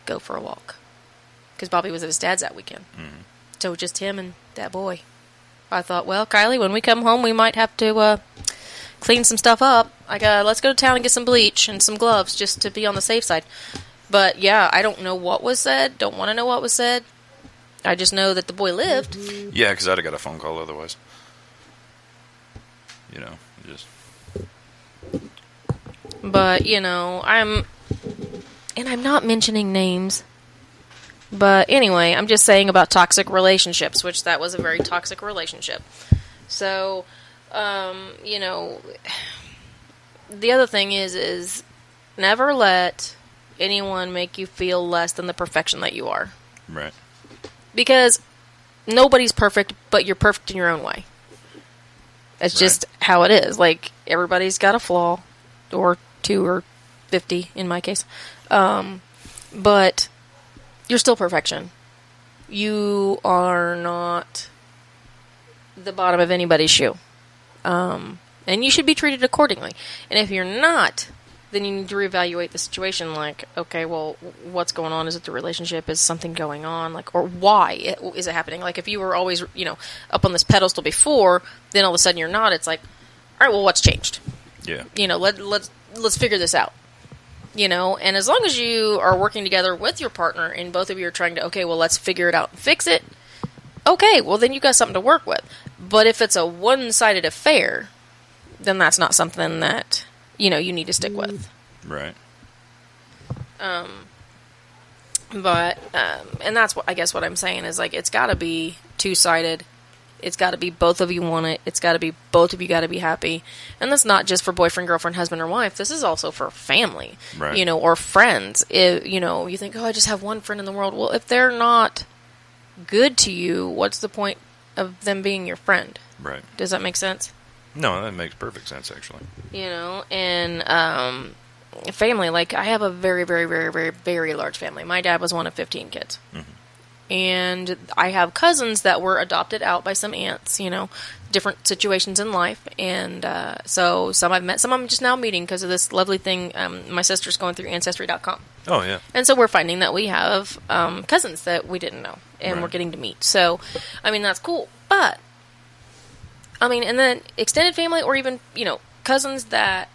go for a walk? Because Bobby was at his dad's that weekend. Mm-hmm. So just him and that boy. I thought, well, Kylie, when we come home, we might have to clean some stuff up. Let's go to town and get some bleach and some gloves just to be on the safe side. But, yeah, I don't know what was said. Don't want to know what was said. I just know that the boy lived. Yeah, because I'd have got a phone call otherwise. Just... But, I'm not mentioning names. But anyway, I'm just saying about toxic relationships, which that was a very toxic relationship. So, the other thing is never let anyone make you feel less than the perfection that you are. Right. Because nobody's perfect, but you're perfect in your own way. That's just how it is. Like, everybody's got a flaw, or 2 or 50 in my case. But you're still perfection. You are not the bottom of anybody's shoe. And you should be treated accordingly. And if you're not then you need to reevaluate the situation. Like, okay, well, what's going on? Is it the relationship? Is something going on? Like, or why is it happening? Like, if you were always, up on this pedestal before, then all of a sudden you're not. It's like, all right, well, what's changed? Yeah. Let's figure this out. And as long as you are working together with your partner and both of you are trying to, okay, well, let's figure it out and fix it. Okay, well, then you got something to work with. But if it's a one-sided affair, then that's not something that, you need to stick with. Right. But, and that's what, I guess what I'm saying is, like, it's got to be two-sided. It's got to be both of you want it. It's got to be both of you got to be happy. And that's not just for boyfriend, girlfriend, husband, or wife. This is also for family, right. Or friends. If, you think, oh, I just have one friend in the world. Well, if they're not good to you, what's the point of them being your friend? Right. Does that make sense? No, that makes perfect sense, actually. And family, like, I have a very, very, very, very, very large family. My dad was one of 15 kids. Mm-hmm. And I have cousins that were adopted out by some aunts, different situations in life. And so some I've met, some I'm just now meeting because of this lovely thing. My sister's going through Ancestry.com. Oh, yeah. And so we're finding that we have cousins that we didn't know, and we're getting to meet. So, that's cool. But, and then extended family or even, cousins that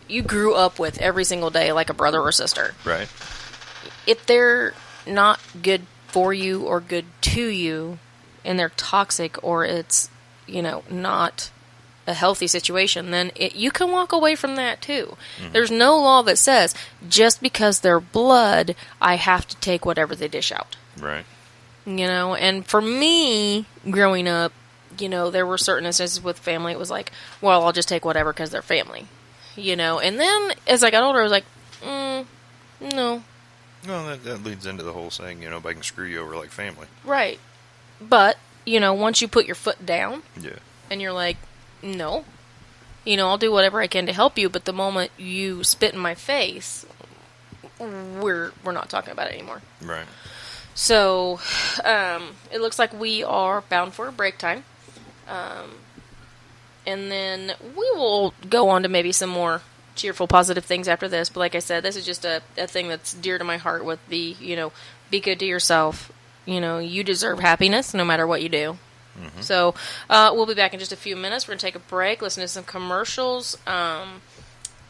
you grew up with every single day, like a brother or sister. Right. If they're not good for you or good to you, and they're toxic, or it's, not a healthy situation, then you can walk away from that too. Mm-hmm. There's no law that says, just because they're blood, I have to take whatever they dish out. Right. And for me, growing up, there were certain instances with family, it was like, well, I'll just take whatever because they're family. And then as I got older, I was like, no. Well, that leads into the whole saying, if I can screw you over like family. Right. But, once you put your foot down, yeah, and you're like, no, I'll do whatever I can to help you, but the moment you spit in my face, we're not talking about it anymore. Right. So, it looks like we are bound for a break time. And then we will go on to maybe some more cheerful, positive things after this. But like I said, this is just a thing that's dear to my heart with the, be good to yourself. You deserve happiness no matter what you do. Mm-hmm. So we'll be back in just a few minutes. We're going to take a break, listen to some commercials,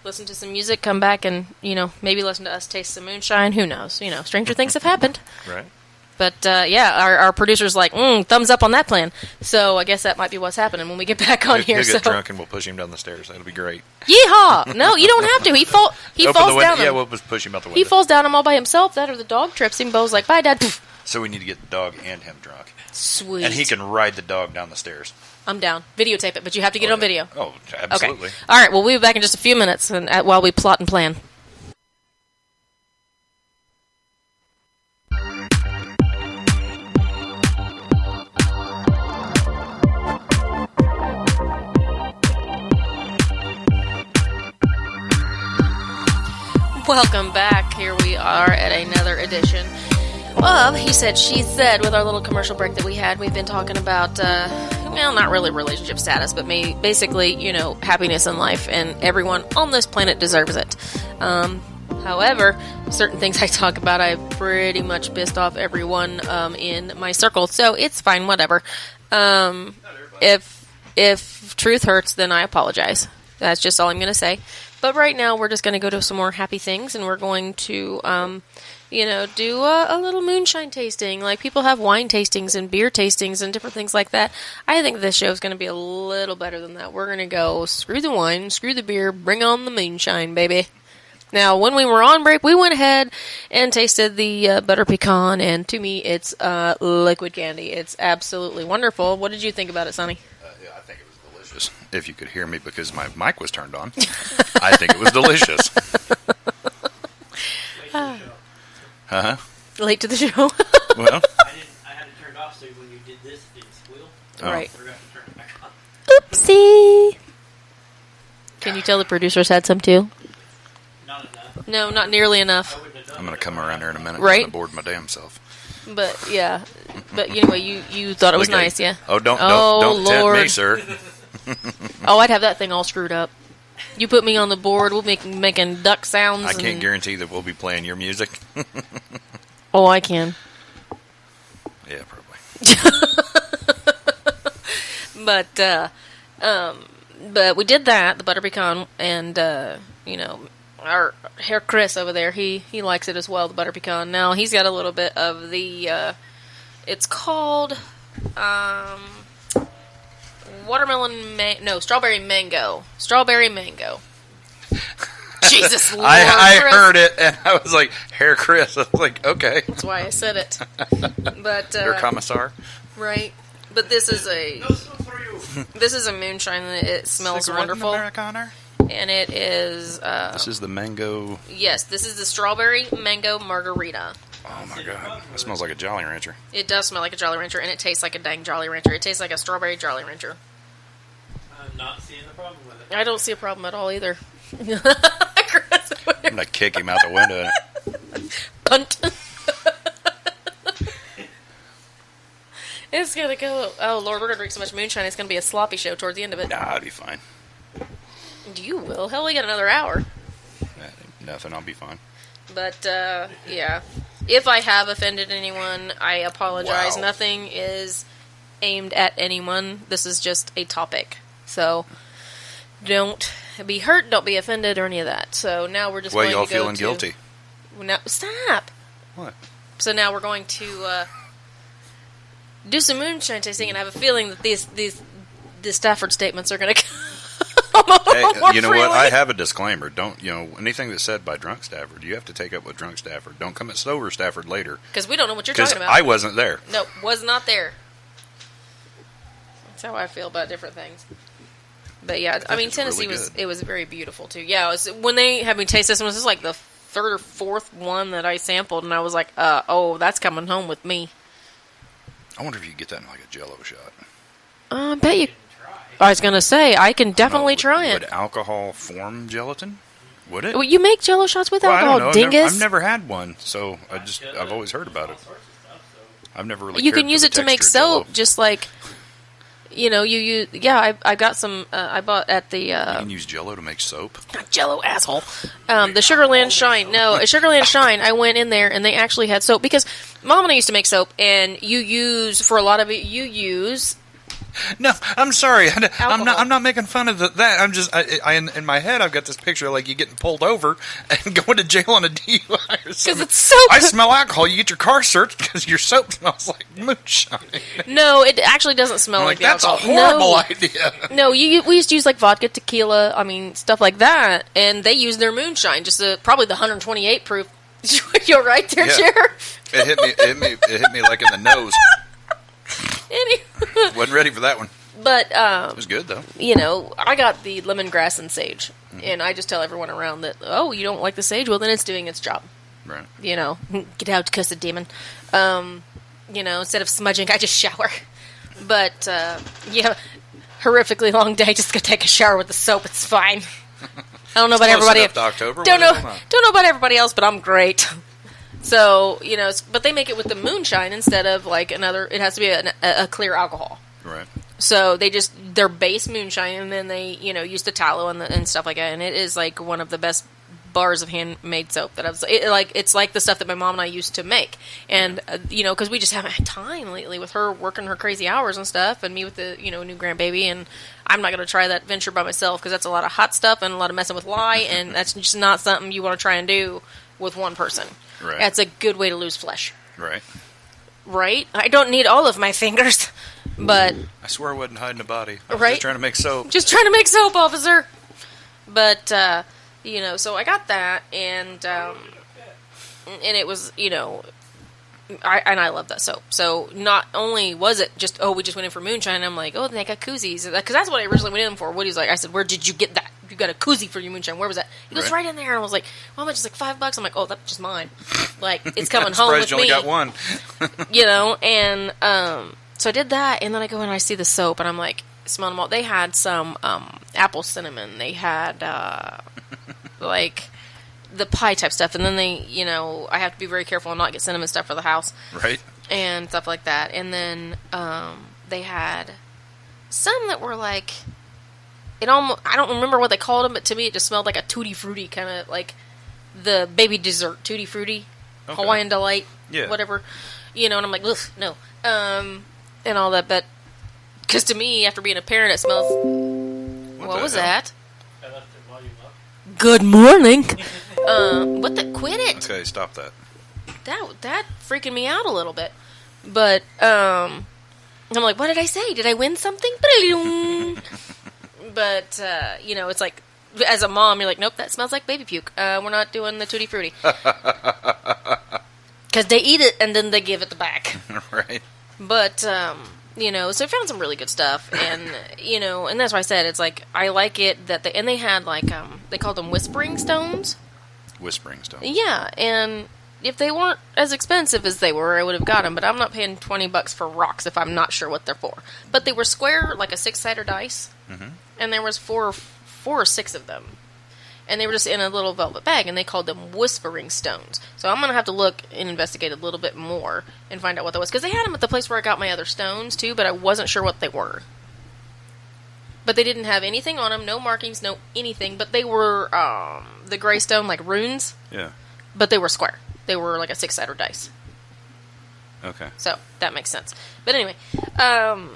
listen to some music, come back and, maybe listen to us taste some moonshine. Who knows? Stranger things have happened. Right. But, our producer's like, thumbs up on that plan. So I guess that might be what's happening when we get back on here. He'll get drunk and we'll push him down the stairs. That'll be great. Yeehaw! No, you don't have to. He falls down. Yeah, we'll just push him out the window. He falls down them all by himself. That or the dog trips him. Bo's like, bye, Dad. So we need to get the dog and him drunk. Sweet. And he can ride the dog down the stairs. I'm down. Videotape it, but you have to get it on video. Oh, absolutely. Okay. All right, well, we'll be back in just a few minutes and while we plot and plan. Welcome back. Here we are at another edition of He Said, She Said with our little commercial break that we had. We've been talking about, not really relationship status, but basically, happiness in life, and everyone on this planet deserves it. However, certain things I talk about, I pretty much pissed off everyone in my circle, so it's fine, whatever. If truth hurts, then I apologize. That's just all I'm going to say. But right now, we're just going to go to some more happy things, and we're going to, do a little moonshine tasting. Like, people have wine tastings and beer tastings and different things like that. I think this show is going to be a little better than that. We're going to go screw the wine, screw the beer, bring on the moonshine, baby. Now, when we were on break, we went ahead and tasted the butter pecan, and to me, it's liquid candy. It's absolutely wonderful. What did you think about it, Sonny? I think it was delicious. If you could hear me because my mic was turned on, I think it was delicious. Uh-huh. Late to the show. Well, I had it turned off, so when you did this, it squealed. Right. I forgot to turn it back on. Oopsie. Can you tell the producers had some too? Not enough. No, not nearly enough. I'm going to come around here in a minute. Right. I'm bored my damn self. But yeah, but anyway, you thought it was nice, yeah? Oh, don't Lord. tempt me, sir. Oh, I'd have that thing all screwed up. You put me on the board, we'll be making duck sounds. I can't guarantee that we'll be playing your music. Oh, I can. Yeah, probably. But we did that, the butter pecan, and our Herr Chris over there, he likes it as well, the butter pecan. Now he's got a little bit of the it's called strawberry mango. Strawberry mango. Jesus Lord, I Chris. heard it and I was like, Herr Chris. I was like, okay. That's why I said it. But Herr Commissar. right. But this is a No smoke for you. this is a moonshine that it smells Cigarette wonderful. Americana? And it is This is the mango. yes, this is the strawberry mango margarita. Oh my god. That smells like a Jolly Rancher. It does smell like a Jolly Rancher, and it tastes like a dang Jolly Rancher. It tastes like a strawberry Jolly Rancher. I'm not seeing the problem with it. I don't see a problem at all either. I'm gonna kick him out the window. Punt. It's gonna go. Oh Lord, we're gonna drink so much moonshine. It's gonna be a sloppy show towards the end of it. Nah, I'll be fine. You will. Hell, we got another hour. Nothing, I'll be fine. But yeah, if I have offended anyone, I apologize. Wow. Nothing is aimed at anyone. This is just a topic. So don't be hurt. Don't be offended or any of that. So now we're just Well, going y'all to go feeling to, guilty? Now, stop. What? So now we're going to do some moonshine tasting, and I have a feeling that the Stafford statements are going to come Hey, more you know what? freely. I have a disclaimer. Don't, anything that's said by drunk Stafford, you have to take up with drunk Stafford. Don't come at sober Stafford later. Because we don't know what you're Because talking about. I wasn't there. No, was not there. That's how I feel about different things. But yeah, I mean, is Tennessee really was good. it was very beautiful too. Yeah, it was, when they had me taste this one, this is like the third or fourth one that I sampled, and I was like, oh, that's coming home with me. I wonder if you could get that in like a Jello shot. I bet you. I was gonna say I can definitely No, try would it. alcohol form gelatin? Would it? Well, you make Jello shots with Well, I alcohol, don't know. dingus. I've never had one, so I've always heard about it. I've never really. You cared can for use the it to make texture of Jell-O. soap, just like you use. Yeah, I got some. I bought at the. You can use Jello to make soap. Jello asshole. The Sugarland Shine. No, at Sugarland Shine, I went in there and they actually had soap because Mom and I used to make soap, and you use for a lot of it. You use No, I'm sorry. I'm Alcohol. not making fun of that. I'm just. In my head, I've got this picture of like you getting pulled over and going to jail on a DUI or because something. it's soap. I smell alcohol. You get your car searched because your soap smells like moonshine. No, it actually doesn't smell I'm like like, the that's a alcohol. horrible No. idea. No, we used to use like vodka, tequila, I mean stuff like that, and they use their moonshine, just probably the 128 proof. You're right there, Yeah. Chair. It hit me like in the nose. Wasn't ready for that one. But It was good though. I got the lemongrass and sage, and I just tell everyone around that, oh, you don't like the sage? Well, then it's doing its job. Right. Get out, cussed demon. Instead of smudging, I just shower. But horrifically long day. Just go take a shower with the soap. It's fine. I don't know about Close everybody. enough to October. Don't Why know. not? Don't know about everybody else, but I'm great. So but they make it with the moonshine instead of like another. It has to be a clear alcohol. Right. So their base moonshine, and then they use the tallow and stuff like that, and it is like one of the best bars of handmade soap that it's like the stuff that my mom and I used to make, and because we just haven't had time lately with her working her crazy hours and stuff, and me with the new grandbaby, and I'm not going to try that venture by myself because that's a lot of hot stuff and a lot of messing with lye, and that's just not something you want to try and do with one person. Right. That's a good way to lose flesh, Right. right? I don't need all of my fingers, but. I swear I wasn't hiding a body. I was Right? just trying to make soap. Just trying to make soap, officer. But so I got that, and it was, I love that soap. So not only was it just, we just went in for moonshine. I'm like, they got koozies, because that's what I originally went in for. Woody's like, I said, where did you get that? You got a koozie for your moonshine. Where was that? He goes, right in there. And I was like, well, how much? It's like $5. I'm like, that's just mine. Like, it's coming home with Surprised you only me. got one. And so I did that, and then I go and I see the soap, and I'm like, smelling them all. They had some apple cinnamon. They had like the pie type stuff, and then I have to be very careful and not get cinnamon stuff for the house Right. and stuff like that. And then they had some that were like it almost, I don't remember what they called them, but to me it just smelled like a Tutti Frutti, kind of like the baby dessert Tutti Frutti, Okay. Hawaiian Delight, Yeah. whatever, and I'm like, ugh, no, and all that, but because to me, after being a parent, it smells. What the was hell? that? I left the volume up. Good morning. What the? Quit it. Okay, stop that. That freaking me out a little bit, but I'm like, what did I say? Did I win something? But it's like, as a mom, you're like, nope, that smells like baby puke. We're not doing the Tutti Frutti because they eat it and then they give it back. Right. But so I found some really good stuff, and and that's why I said it's like I like it that they had like they called them whispering stones. Whispering stone. Yeah, and if they weren't as expensive as they were, I would have got them. But I'm not paying $20 for rocks if I'm not sure what they're for. But they were square, like a 6-sided dice, and there was four or six of them, and they were just in a little velvet bag, and they called them whispering stones. So I'm gonna have to look and investigate a little bit more and find out what that was, because they had them at the place where I got my other stones too, but I wasn't sure what they were. But they didn't have anything on them, no markings, no anything. But they were the gray stone, like runes. Yeah. But they were square. They were like a 6-sided dice. Okay. So that makes sense. But anyway, oh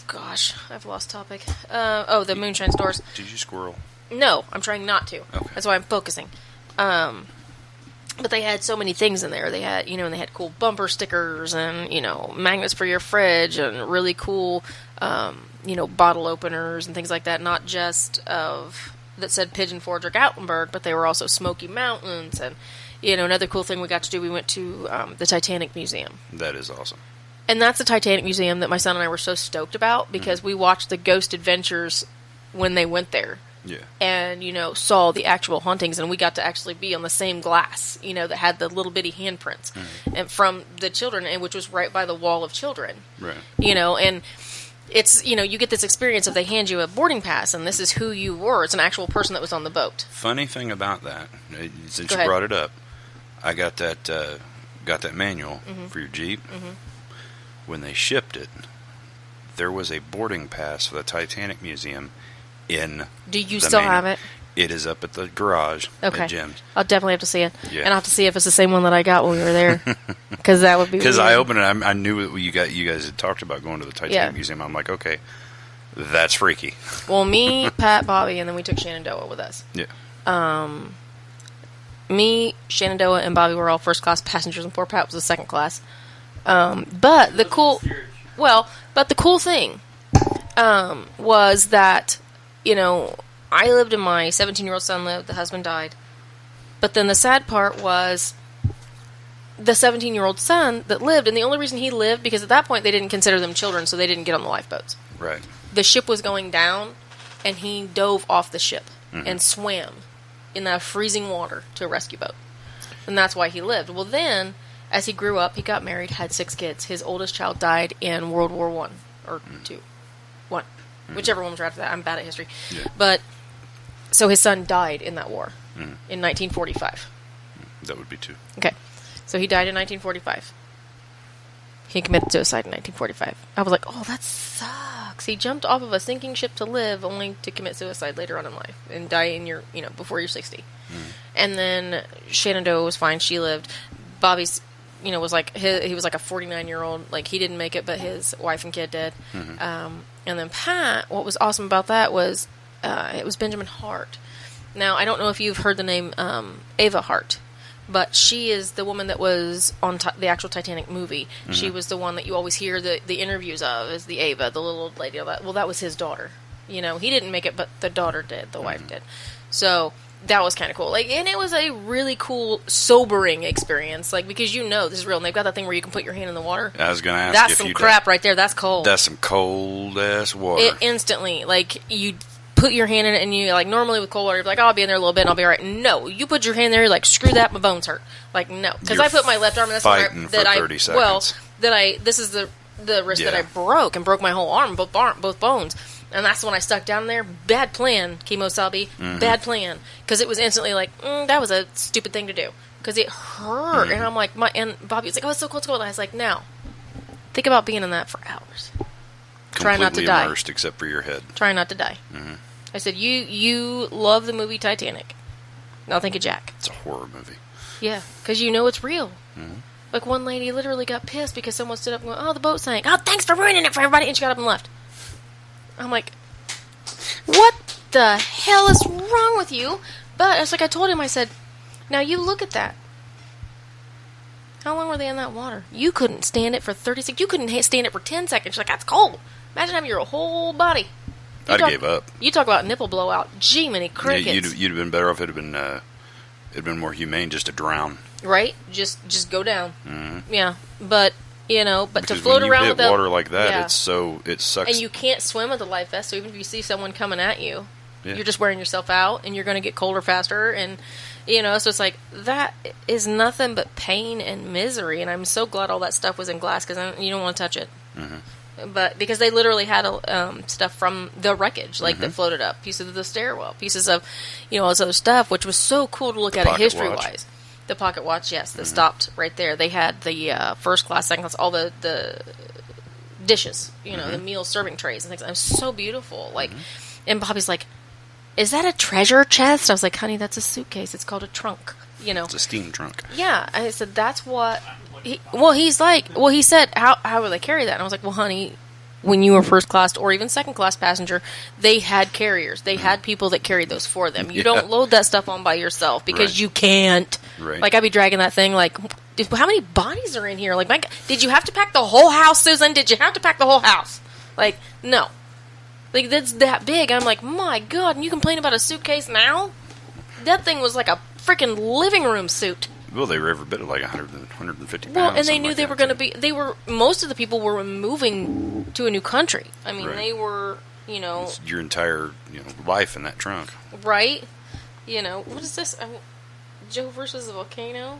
gosh, I've lost topic. The moonshine stores. Did you squirrel? No, I'm trying not to. Okay. That's why I'm focusing. But they had so many things in there. They had, and they had cool bumper stickers and, magnets for your fridge and really cool, bottle openers and things like that. Not just that said Pigeon Forge or Gatlinburg, but they were also Smoky Mountains. And, another cool thing we got to do, we went to the Titanic Museum. That is awesome. And that's the Titanic Museum that my son and I were so stoked about, because we watched the Ghost Adventures when they went there. Yeah. And, saw the actual hauntings, and we got to actually be on the same glass, that had the little bitty handprints and from the children, and which was right by the wall of children. Right. And it's, you get this experience of they hand you a boarding pass, and this is who you were. It's an actual person that was on the boat. Funny thing about that, since Go you ahead. brought it up, I got that manual for your Jeep. When they shipped it, there was a boarding pass for the Titanic Museum in Do you the still manual. have it? It is up at the garage Okay. at Jim's. I'll definitely have to see it. Yeah. And I'll have to see if it's the same one that I got when we were there. Because that would be Because weird. I opened it, I knew that you guys had talked about going to the Titanic Yeah. Museum. I'm like, okay, that's freaky. Well, me, Pat, Bobby, and then we took Shenandoah with us. Yeah. Me, Shenandoah, and Bobby were all first class passengers, and poor Pat was the second class. But the cool thing was that, I lived and my 17-year-old son lived, the husband died. But then the sad part was the 17-year-old son that lived, and the only reason he lived, because at that point they didn't consider them children, so they didn't get on the lifeboats. Right. The ship was going down, and he dove off the ship and swam in that freezing water to a rescue boat. And that's why he lived. Well, then, as he grew up, he got married, had 6 kids. His oldest child died in World War I, or 2. 1. Whichever one was right after that. I'm bad at history. Yeah. But, so his son died in that war in 1945. That would be 2. Okay. So he died in 1945. He committed suicide in 1945. I was like, oh, that sucks. He jumped off of a sinking ship to live, only to commit suicide later on in life and die in your, before you're 60. And then Shenandoah was fine. She lived. Bobby's, was like, he was like a 49-year-old. Like, he didn't make it, but his wife and kid did. And then Pat, what was awesome about that was, it was Benjamin Hart. Now, I don't know if you've heard the name Ava Hart. But she is the woman that was on the actual Titanic movie. She was the one that you always hear the interviews of, is the Ava, the little old lady. All that. Well, that was his daughter. He didn't make it, but the daughter did. The wife did. So that was kind of cool. Like, and it was a really cool, sobering experience. Like, because this is real. And they've got that thing where you can put your hand in the water. I was going to ask That's if some you crap right there. That's cold. That's some cold ass water. It instantly, like, you put your hand in it, and you, like, normally with cold water, you're like, oh, I'll be in there a little bit and I'll be all right. No, you put your hand there, you're like, screw that, my bones hurt. Like, no. Because I put my left arm, and that's fighting where for 30 seconds. Well, this is the wrist that I broke, and broke my whole arm, both bones. And that's when I stuck down there. Bad plan, Chemo Salby. Bad plan. Because it was instantly like, that was a stupid thing to do. Because it hurt. And I'm like, and Bobby was like, oh, it's so cold, it's cold. And I was like, now, think about being in that for hours. Try not to completely die. immersed except for your head. Try not to die. Mhm. I said, you love the movie Titanic. Now think of Jack. It's a horror movie. Yeah, because you know it's real. Mhm. Like, one lady literally got pissed because someone stood up and went, oh, the boat sank. Oh, thanks for ruining it for everybody. And she got up and left. I'm like, what the hell is wrong with you? But it's like I told him, I said, now you look at that. How long were they in that water? You couldn't stand it for 30 seconds. You couldn't stand it for 10 seconds. She's like, that's cold. Imagine having your whole body. I'd have gave up. You talk about nipple blowout. Gee, many crickets. Yeah, you'd have been better off. It'd been more humane just to drown. Right? Just go down. Mm-hmm. Yeah. But, but Because to float when around you with hit that. water like that, yeah. it sucks. And you can't swim with a life vest, so even if you see someone coming at you, Yeah. you're just wearing yourself out, and you're going to get colder faster, and, so it's like, that is nothing but pain and misery, and I'm so glad all that stuff was in glass, because you don't want to touch it. Mm-hmm. But, because they literally had stuff from the wreckage, like, that floated up, pieces of the stairwell, pieces of, all this other stuff, which was so cool to look at it pocket history-wise. The pocket watch, yes, that stopped right there. They had the first class, second class, all the dishes, the meal serving trays and things. It was so beautiful. Like, and Bobby's like, "Is that a treasure chest?" I was like, "Honey, that's a suitcase. It's called a trunk." It's a steam trunk. Yeah, I said that's what. He said, "How will they carry that?" And I was like, "Well, honey, when you were first class or even second class passenger, they had carriers. They had people that carried those for them. You don't load that stuff on by yourself because Right. you can't. Right. Like, I'd be dragging that thing like, how many bodies are in here? Like, my God, did you have to pack the whole house, Susan? Did you have to pack the whole house? Like, no. Like, that's that big. I'm like, my God, and you complain about a suitcase now? That thing was like a freaking living room suit. Well, they were every bit of like 150 pounds. Well, and they something knew like they that, were going to too. be. Most of the people were moving to a new country. I mean, Right. they were, It's your entire life in that trunk. right? What is this? Joe versus the volcano?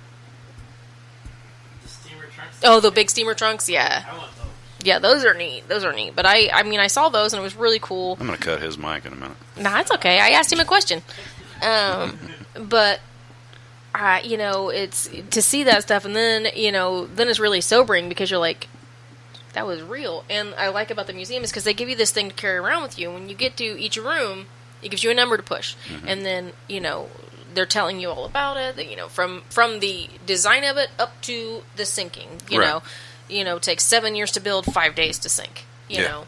The steamer trunks. Oh, the big steamer trunks. Yeah, I want those. yeah, those are neat. Those are neat. But I saw those and it was really cool. I'm going to cut his mic in a minute. Nah, it's okay. I asked him a question. But it's to see that stuff, and then then it's really sobering because you're like, that was real. And I like about the museum is because they give you this thing to carry around with you. When you get to each room, it gives you a number to push, and then they're telling you all about it. That, from the design of it up to the sinking. Right. Takes 7 years to build, 5 days to sink. Yeah.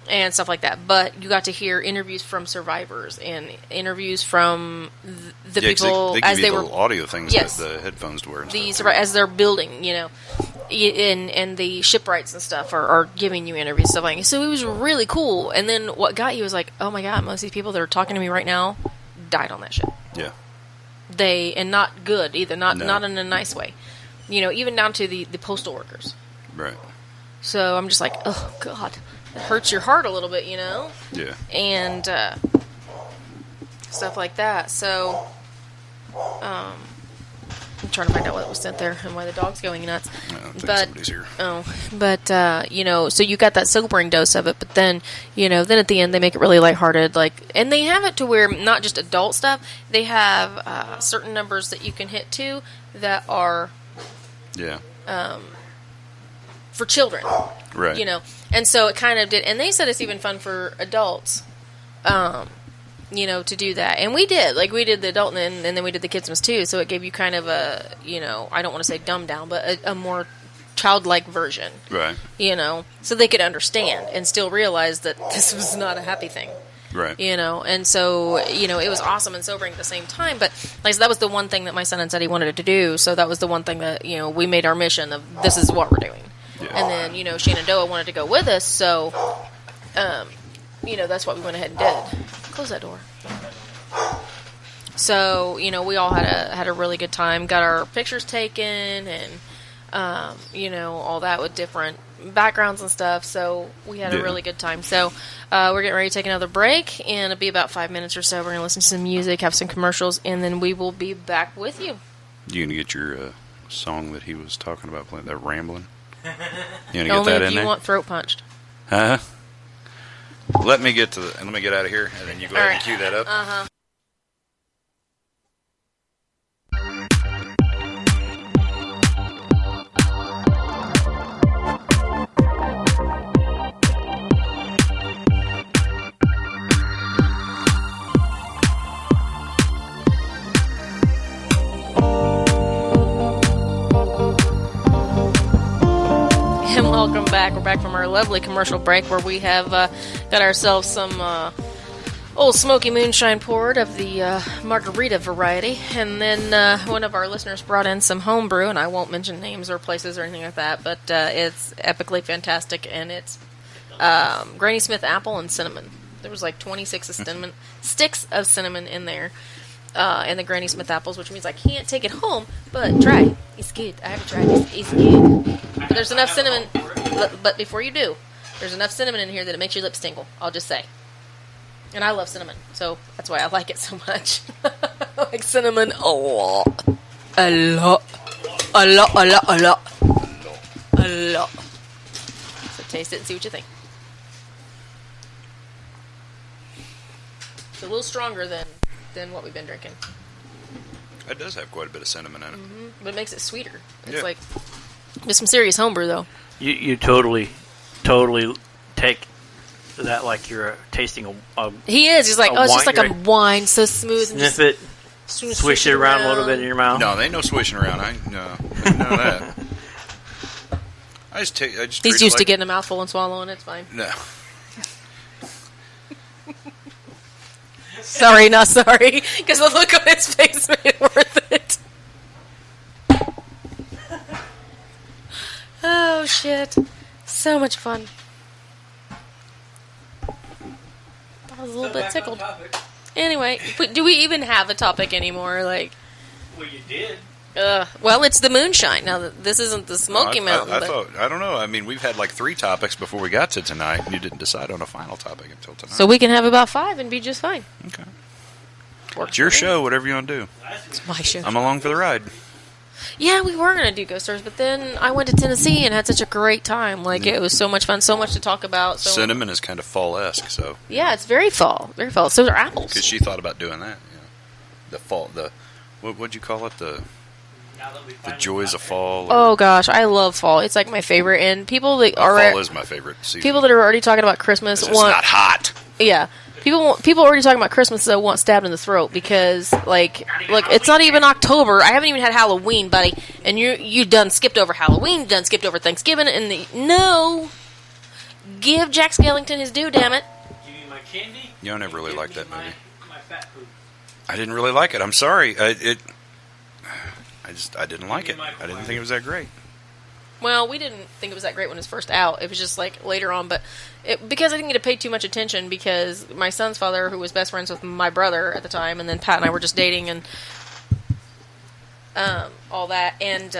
And stuff like that. But you got to hear interviews from survivors and interviews from the Yeah, 'cause people they give as you they the were little audio things Yes. that the headphones to wear. And these stuff. as they're building, and the shipwrights and stuff are giving you interviews, stuff like that. So it was really cool. And then what got you was like, oh my God, most of these people that are talking to me right now died on that ship. Yeah. And not good either, not No. in a nice way. Even down to the postal workers. Right. So I'm just like, oh God, it hurts your heart a little bit, Yeah. and stuff like that. So, I'm trying to find out what was sent there and why the dog's going nuts. I think But somebody's here. so you got that sobering dose of it, but then then at the end they make it really lighthearted, and they have it to where not just adult stuff. They have certain numbers that you can hit too that are Yeah. for children. Right. And so it kind of did, and they said it's even fun for adults, to do that. And we did the adult and then we did the kids ones too. So it gave you kind of a, I don't want to say dumbed down, but a more childlike version, Right. So they could understand and still realize that this was not a happy thing. Right. And so, it was awesome and sobering at the same time. But like I said, that was the one thing that my son had said he wanted to do. So that was the one thing that, we made our mission of this is what we're doing. Yeah. And then, Shenandoah wanted to go with us. So, that's what we went ahead and did. Close that door. So, we all had a really good time. Got our pictures taken and, all that with different backgrounds and stuff. So we had a Yeah. really good time. So we're getting ready to take another break, and it'll be about 5 minutes or so. We're going to listen to some music, have some commercials, and then we will be back with you. You gonna get your song that he was talking about playing, that rambling? You gonna get Only that if in you there? want throat punched. Huh? Let me get out of here, and then you go ahead and cue that up. Uh-huh. back. We're back from our lovely commercial break where we have got ourselves some old smoky moonshine poured of the margarita variety. And then one of our listeners brought in some homebrew, and I won't mention names or places or anything like that, but it's epically fantastic, and it's Granny Smith apple and cinnamon. There was like 26 sticks of cinnamon in there. And the Granny Smith apples, which means I can't take it home, but try. It's good. I have to try it. It's good. But there's enough cinnamon. But before you do, there's enough cinnamon in here that it makes your lips tingle. I'll just say. And I love cinnamon, so that's why I like it so much. I like cinnamon a lot. A lot. A lot, a lot, a lot. A lot. So taste it and see what you think. It's a little stronger than what we've been drinking. It does have quite a bit of cinnamon in it. Mm-hmm. But it makes it sweeter. It's Yeah. like, there's some serious homebrew, though. You totally take that like you're tasting a He is. He's like, A oh, it's just wine like a grape. wine, so smooth. And sniff it, just swish it around a little bit in your mouth. No, they ain't no swishing around. None of that. I just treat He's it used to like- getting a mouthful and swallowing it. It's fine. No. Sorry, not sorry. Because the look on his face made it worth it. Oh, shit. So much fun. I was a little bit tickled. Anyway, but do we even have a topic anymore? Like, Well, you did. well, it's the moonshine. Now, this isn't the Smoky Mountain. I but- thought, I don't know. I mean, we've had like 3 topics before we got to tonight, and you didn't decide on a final topic until tonight. So we can have about 5 and be just fine. Okay. Works It's your for me. show, whatever you want to do. It's my show. I'm along for the ride. Yeah, we were going to do Ghost Stories, but then I went to Tennessee and had such a great time. Like, it was so much fun, so much to talk about. So Cinnamon is kind of fall-esque, so. yeah, it's very fall. Very fall. So are apples. Because she thought about doing that. You know. The fall, what'd you call it? The joys of fall. Oh, gosh, I love fall. It's like my favorite. And people that are... Fall is my favorite season. People that are already talking about Christmas It's want... not hot. Yeah. People already talking about Christmas, though, want stabbed in the throat because, like, look, it's not even October. I haven't even had Halloween, buddy. And you done skipped over Halloween, you done skipped over Thanksgiving, and no. Give Jack Skellington his due, damn it. Give me my candy. Yeah, I never really liked that movie. My fat food. I didn't really like it. I'm sorry. I didn't like it. I didn't think it was that great. Well, we didn't think it was that great when it was first out. It was just like later on, but because I didn't get to pay too much attention because my son's father, who was best friends with my brother at the time, and then Pat and I were just dating and all that, and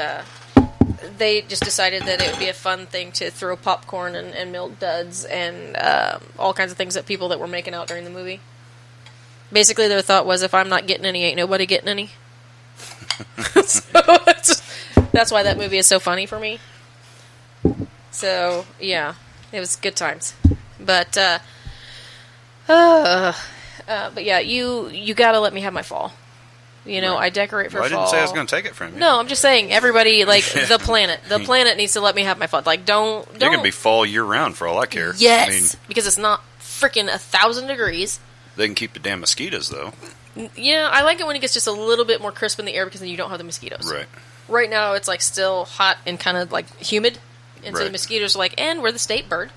they just decided that it would be a fun thing to throw popcorn and milk duds and all kinds of things at people that were making out during the movie. Basically, their thought was, if I'm not getting any, ain't nobody getting any. So that's why that movie is so funny for me. So yeah, it was good times. But yeah, you gotta let me have my fall. You know, Right. I decorate for Well, I fall. didn't say I was going to take it from you. No, I'm just saying everybody like the planet. The planet needs to let me have my fall. Like don't. You're going to be fall year round for all I care. Yes, I mean, because it's not freaking 1,000 degrees. they can keep the damn mosquitoes, though. Yeah, I like it when it gets just a little bit more crisp in the air because then you don't have the mosquitoes. Right. Right now, it's like still hot and kind of like humid, and so the Right. mosquitoes are like, "And we're the state bird.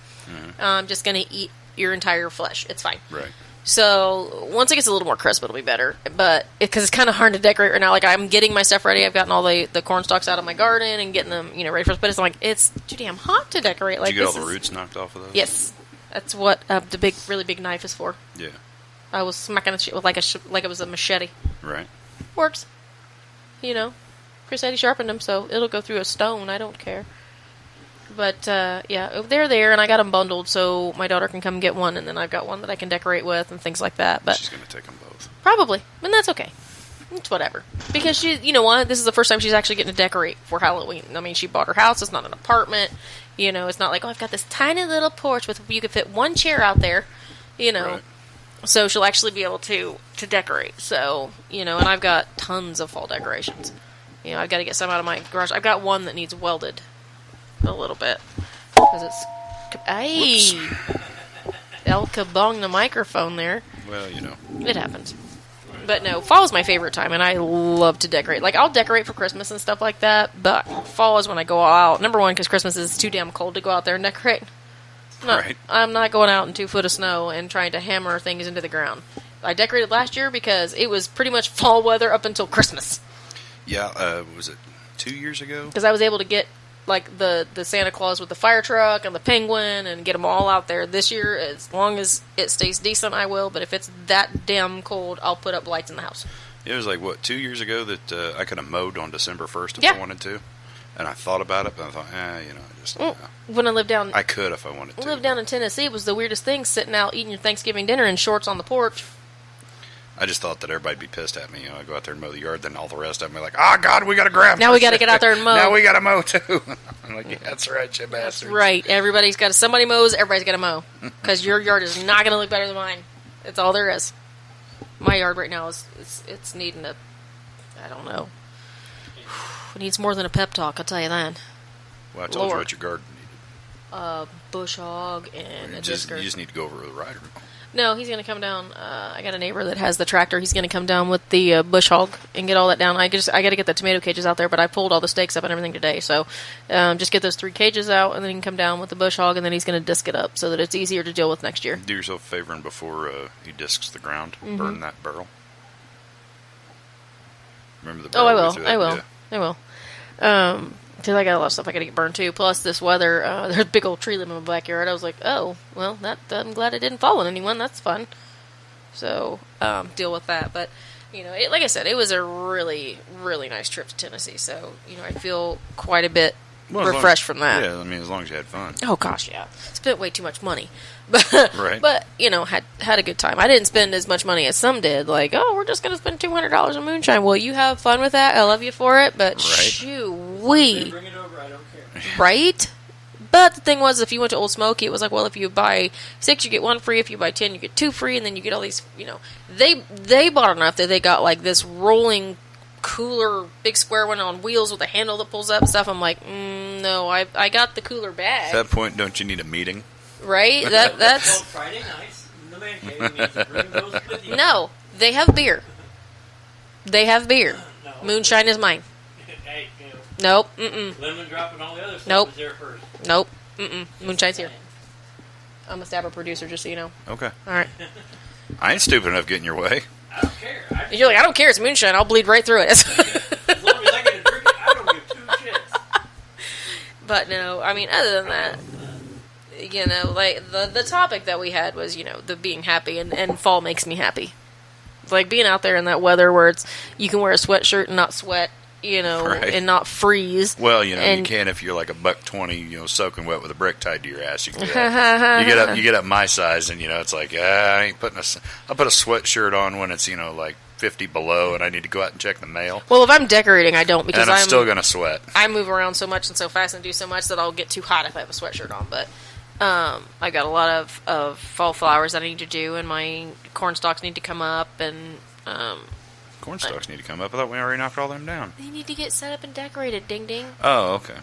I'm just gonna eat your entire flesh. It's fine." Right. So once it gets a little more crisp, it'll be better. But because it's kind of hard to decorate right now, like I'm getting my stuff ready. I've gotten all the corn stalks out of my garden and getting them, ready for us. But it's like it's too damn hot to decorate. Like Did you get all this the is- roots knocked off of those? Yes, that's what the really big knife is for. Yeah. I was smacking the shit with like it was a machete. Right. Works. Chris Eddie sharpened them, so it'll go through a stone. I don't care. But, yeah, they're there, and I got them bundled, so my daughter can come get one, and then I've got one that I can decorate with and things like that. But She's going to take them both. probably. And that's okay. It's whatever. Because you know what? This is the first time she's actually getting to decorate for Halloween. I mean, she bought her house. It's not an apartment. It's not like, oh, I've got this tiny little porch with you could fit one chair out there. Right. So she'll actually be able to decorate. So, and I've got tons of fall decorations. I've got to get some out of my garage. I've got one that needs welded a little bit. Because it's... Ay! El Kabong the microphone there. Well, It happens. But no, fall is my favorite time, and I love to decorate. Like, I'll decorate for Christmas and stuff like that, but fall is when I go all out. Number one, because Christmas is too damn cold to go out there and decorate. Right. I'm not going out in 2 foot of snow and trying to hammer things into the ground. I decorated last year because it was pretty much fall weather up until Christmas. Yeah, was it 2 years ago? Because I was able to get, like, the Santa Claus with the fire truck and the penguin and get them all out there. This year, as long as it stays decent, I will. But if it's that damn cold, I'll put up lights in the house. It was like, what, 2 years ago that I could have mowed on December 1st if Yeah. I wanted to? And I thought about it, but I thought, I just... When I lived down... I could if I wanted to. lived down in Tennessee, it was the weirdest thing, sitting out eating your Thanksgiving dinner in shorts on the porch. I just thought that everybody'd be pissed at me. I go out there and mow the yard, then all the rest of them are like, "Oh God, we got to grab." Now we got to get out there and mow. Now we got to mow too. I'm like, yeah, that's right, you That's bastards. right. Everybody's got somebody mows. Everybody's got to mow because your yard is not going to look better than mine. It's all there is. My yard right now is it's needing a, I don't know. It needs more than a pep talk. I'll tell you that. Well, I told you Lord. what your garden needed. Bush hog and a You disker. just need to go over with a rider. No, he's going to come down. I got a neighbor that has the tractor. He's going to come down with the bush hog and get all that down. I got to get the tomato cages out there, but I pulled all the stakes up and everything today. So just get those 3 cages out, and then he can come down with the bush hog, and then he's going to disc it up so that it's easier to deal with next year. Do yourself a favor, and before he discs the ground, burn that barrel. Remember the Oh, barrel? I we will. threw that? I will. Yeah. I will. Because I got a lot of stuff I got to get burned too. Plus this weather, there's a big old tree limb in my backyard. I was like, oh, well, I'm glad it didn't fall on anyone. That's fun. So deal with that. But like I said, it was a really, really nice trip to Tennessee. So I feel quite a bit Well, as long refreshed as- from that. Yeah, I mean, as long as you had fun. Oh gosh, yeah. Spent way too much money, but Right. but had a good time. I didn't spend as much money as some did. Like, oh, we're just gonna spend $200 on moonshine. Well, you have fun with that. I love you for it, but Right. shoo-wee, Bring it over, I don't care. right? But the thing was, if you went to Old Smoky, it was like, well, if you buy 6, you get 1 free. If you buy 10, you get 2 free, and then you get all these. They bought enough that they got like this rolling cooler, big square one on wheels with a handle that pulls up and stuff. I'm like, no, I got the cooler bag, At that point, don't you need a meeting? right? Well, That's Friday nights in the man cave means bring those with you. no. They have beer. They have beer. No. Moonshine is mine. Hey, Nope. Mm-mm. lemon drop and all the other stuff Nope. was there first. Nope. Mm-mm. Moonshine's here. I'm a stabber producer, just so you know. Okay. All right. I ain't stupid enough to get in your way. I don't care. You're like, I don't care. It's moonshine. I'll bleed right through it. As long as I get a drink, I don't give 2 shits. But no, I mean, other than that, like the topic that we had was, the being happy, and fall makes me happy. It's like being out there in that weather where you can wear a sweatshirt and not sweat, Right. and not freeze. Well, you And- can if you're like $1.20, soaking wet with a brick tied to your ass. You can do that. you get up my size, and it's like I ain't putting I'll put a sweatshirt on when it's like 50 below, and I need to go out and check the mail, Well, if I'm decorating, I don't because and I'm still gonna sweat. I move around so much and so fast and do so much that I'll get too hot if I have a sweatshirt on. But I've got a lot of fall flowers that I need to do, and my corn stalks need to come up, and Corn stalks need to come up. I thought we already knocked all them down. they need to get set up and decorated. Ding ding. Oh, okay.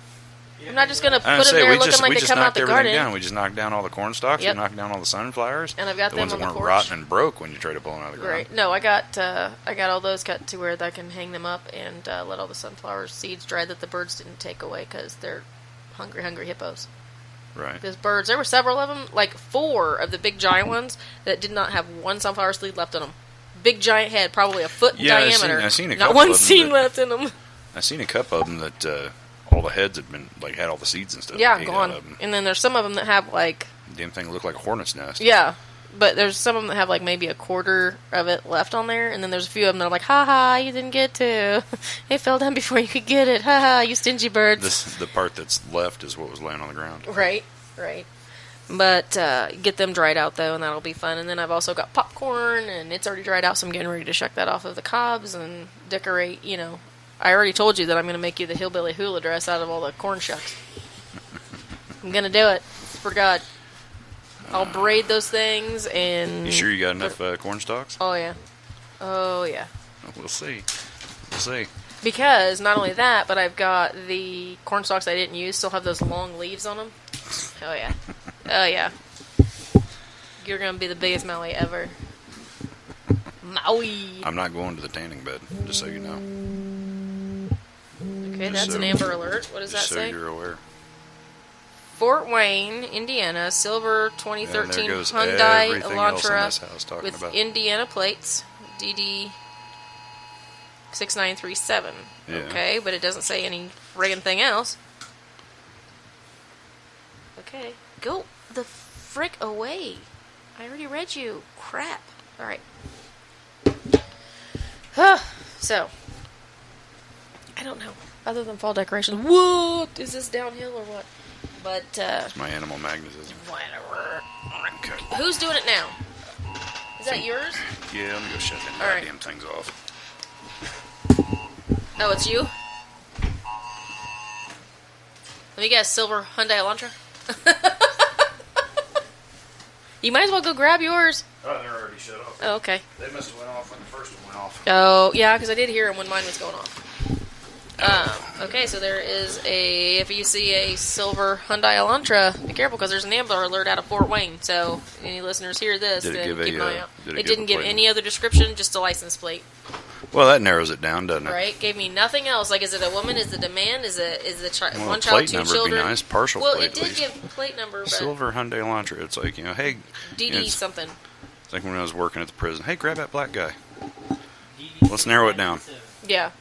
I'm not just gonna I put was them gonna say there we looking just like we they just come out knocked the everything garden. down. We just knocked down all the corn stalks. Yep. We knocked down all the sunflowers. And I've got the them ones on that the weren't porch. rotten and broke when you tried to pull them out of the ground. Right. No, I got all those cut to where I can hang them up and let all the sunflower seeds dry that the birds didn't take away because they're hungry hippos. Right. Those birds, there were several of them, like 4 of the big giant ones that did not have one sunflower seed left in them. Big giant head, probably a foot in Yeah, diameter. I seen a Not couple one of them seed that- left in them. I seen a couple of them that all the heads had been had all the seeds and stuff. Yeah, ate out gone. of 'em. And then there's some of them that have like, Damn thing looked like a hornet's nest. yeah, but there's some of them that have like maybe a quarter of it left on there, and then there's a few of them that are like, ha ha, you didn't get to. It fell down before you could get it. Ha ha, you stingy birds. The part that's left is what was laying on the ground. Right. But get them dried out though, and that'll be fun. And then I've also got popcorn, and it's already dried out, so I'm getting ready to shuck that off of the cobs and decorate. I already told you that I'm going to make you the hillbilly hula dress out of all the corn shucks. I'm going to do it. For God. I'll braid those things and... You sure you got enough corn stalks? Oh, yeah. Oh, yeah. We'll see. We'll see. Because not only that, but I've got the corn stalks I didn't use still have those long leaves on them. Oh, yeah. Oh, yeah. You're going to be the biggest Maui ever. Maui. Owie. I'm not going to the tanning bed, just so you know. Okay, Just that's so- an Amber Alert. What does that Just so say? you're aware. Fort Wayne, Indiana, silver And 2013 there goes Hyundai everything else in Elantra this house talking with about. Indiana plates, DD 6937. Yeah. Okay, but it doesn't say any friggin' thing else. Okay, go the frick away. I already read you. Crap. All right. So, I don't know. Other than fall decorations, what is this downhill or what? But It's my animal magnetism. whatever. Okay. Who's doing it now? Is that yours? Yeah, let me go shut them All right. goddamn things off. Oh, it's you? Let me guess, silver Hyundai Elantra? You might as well go grab yours. Oh, they're already shut off. Oh, okay. They must have went off when the first one went off. Oh, yeah, because I did hear him when mine was going off. Okay, so there is if you see a silver Hyundai Elantra, be careful because there's an Amber Alert out of Fort Wayne. So any listeners hear this, Did it then give keep a, an eye out. did it It give didn't a give plate any other description, just a license plate. Well, that narrows it down, doesn't it? Right? Gave me nothing else. Like, is it a woman? Is it a man? Is the Well, one a child, plate two number would be children? nice. Partial well, plate, it at did least. give plate number, but Silver Hyundai Elantra. It's like, hey, DD it's something. It's like when I was working at the prison. Hey, grab that black guy. DD Let's narrow it down. Yeah.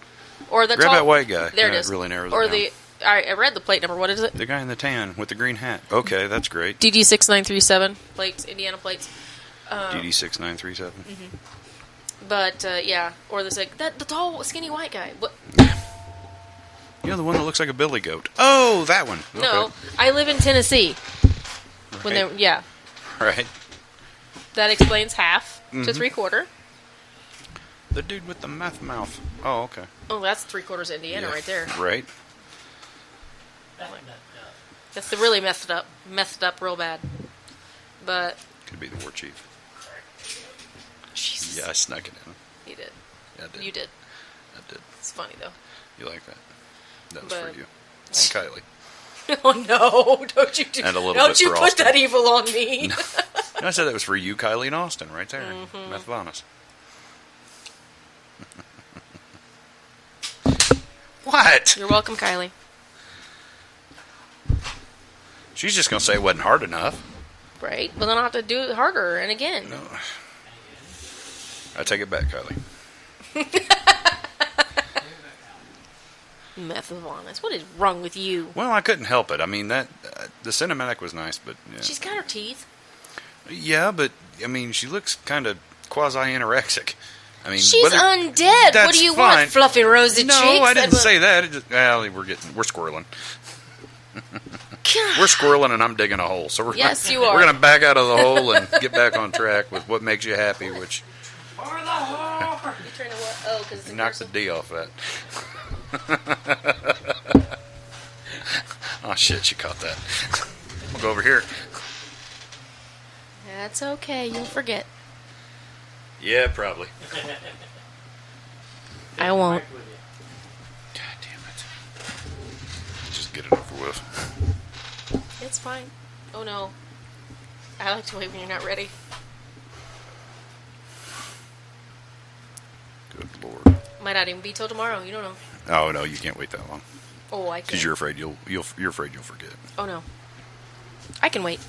Or the Grab tall, that white guy. There it That is. really narrows or it down. I read the plate number. What is it? The guy in the tan with the green hat. Okay, that's great. DD 6937 plates, Indiana plates. DD6937. But yeah, or the tall, skinny white guy. What? You know, the one that looks like a billy goat. Oh, that one. Okay. No, I live in Tennessee. When Right. they yeah, Right. that explains half to Mhm. 3/4. The dude with the meth mouth. Oh, okay. Oh, that's 3/4 Indiana Yeah. right there. Right. That's the really messed up real bad. But Could be the war chief. Jesus, Yeah, I snuck it in. you did. I did. You did. I did. It's funny though. You like that? That was But- for you. And Kylie. Oh no! Don't you do? And a little Don't bit you for put Austin. that evil on me? I said that was for you, Kylie, and Austin, right there. Mm-hmm. Meth bonus. What? You're welcome, Kylie. She's just going to say it wasn't hard enough. Right? But then I'll have to do it harder and again. No. I take it back, Kylie. Meth of honest. What is wrong with you? Well, I couldn't help it. I mean, that the cinematic was nice, but yeah. She's got her teeth. Yeah, but I mean, she looks kind of quasi-anorexic. I mean, She's whether- undead. What That's do you fine. want, fluffy rosy No, cheeks? I didn't say that. It just, well, we're squirreling. We're squirreling, and I'm digging a hole. So we're Yes, you We're are. going to back out of the hole and get back on track with what makes you happy, which For the whore! You trying to what? Oh, because it's a knock the cursive. D off that. Oh shit, she caught that. We'll go over here. That's okay. You'll forget. Yeah, probably. I won't. God damn it. Just get it over with. It's fine. Oh no. I like to wait when you're not ready. Good lord. Might not even be till tomorrow. You don't know. Oh no, you can't wait that long Oh, I can. because you're afraid you're afraid you'll forget. Oh no. I can wait.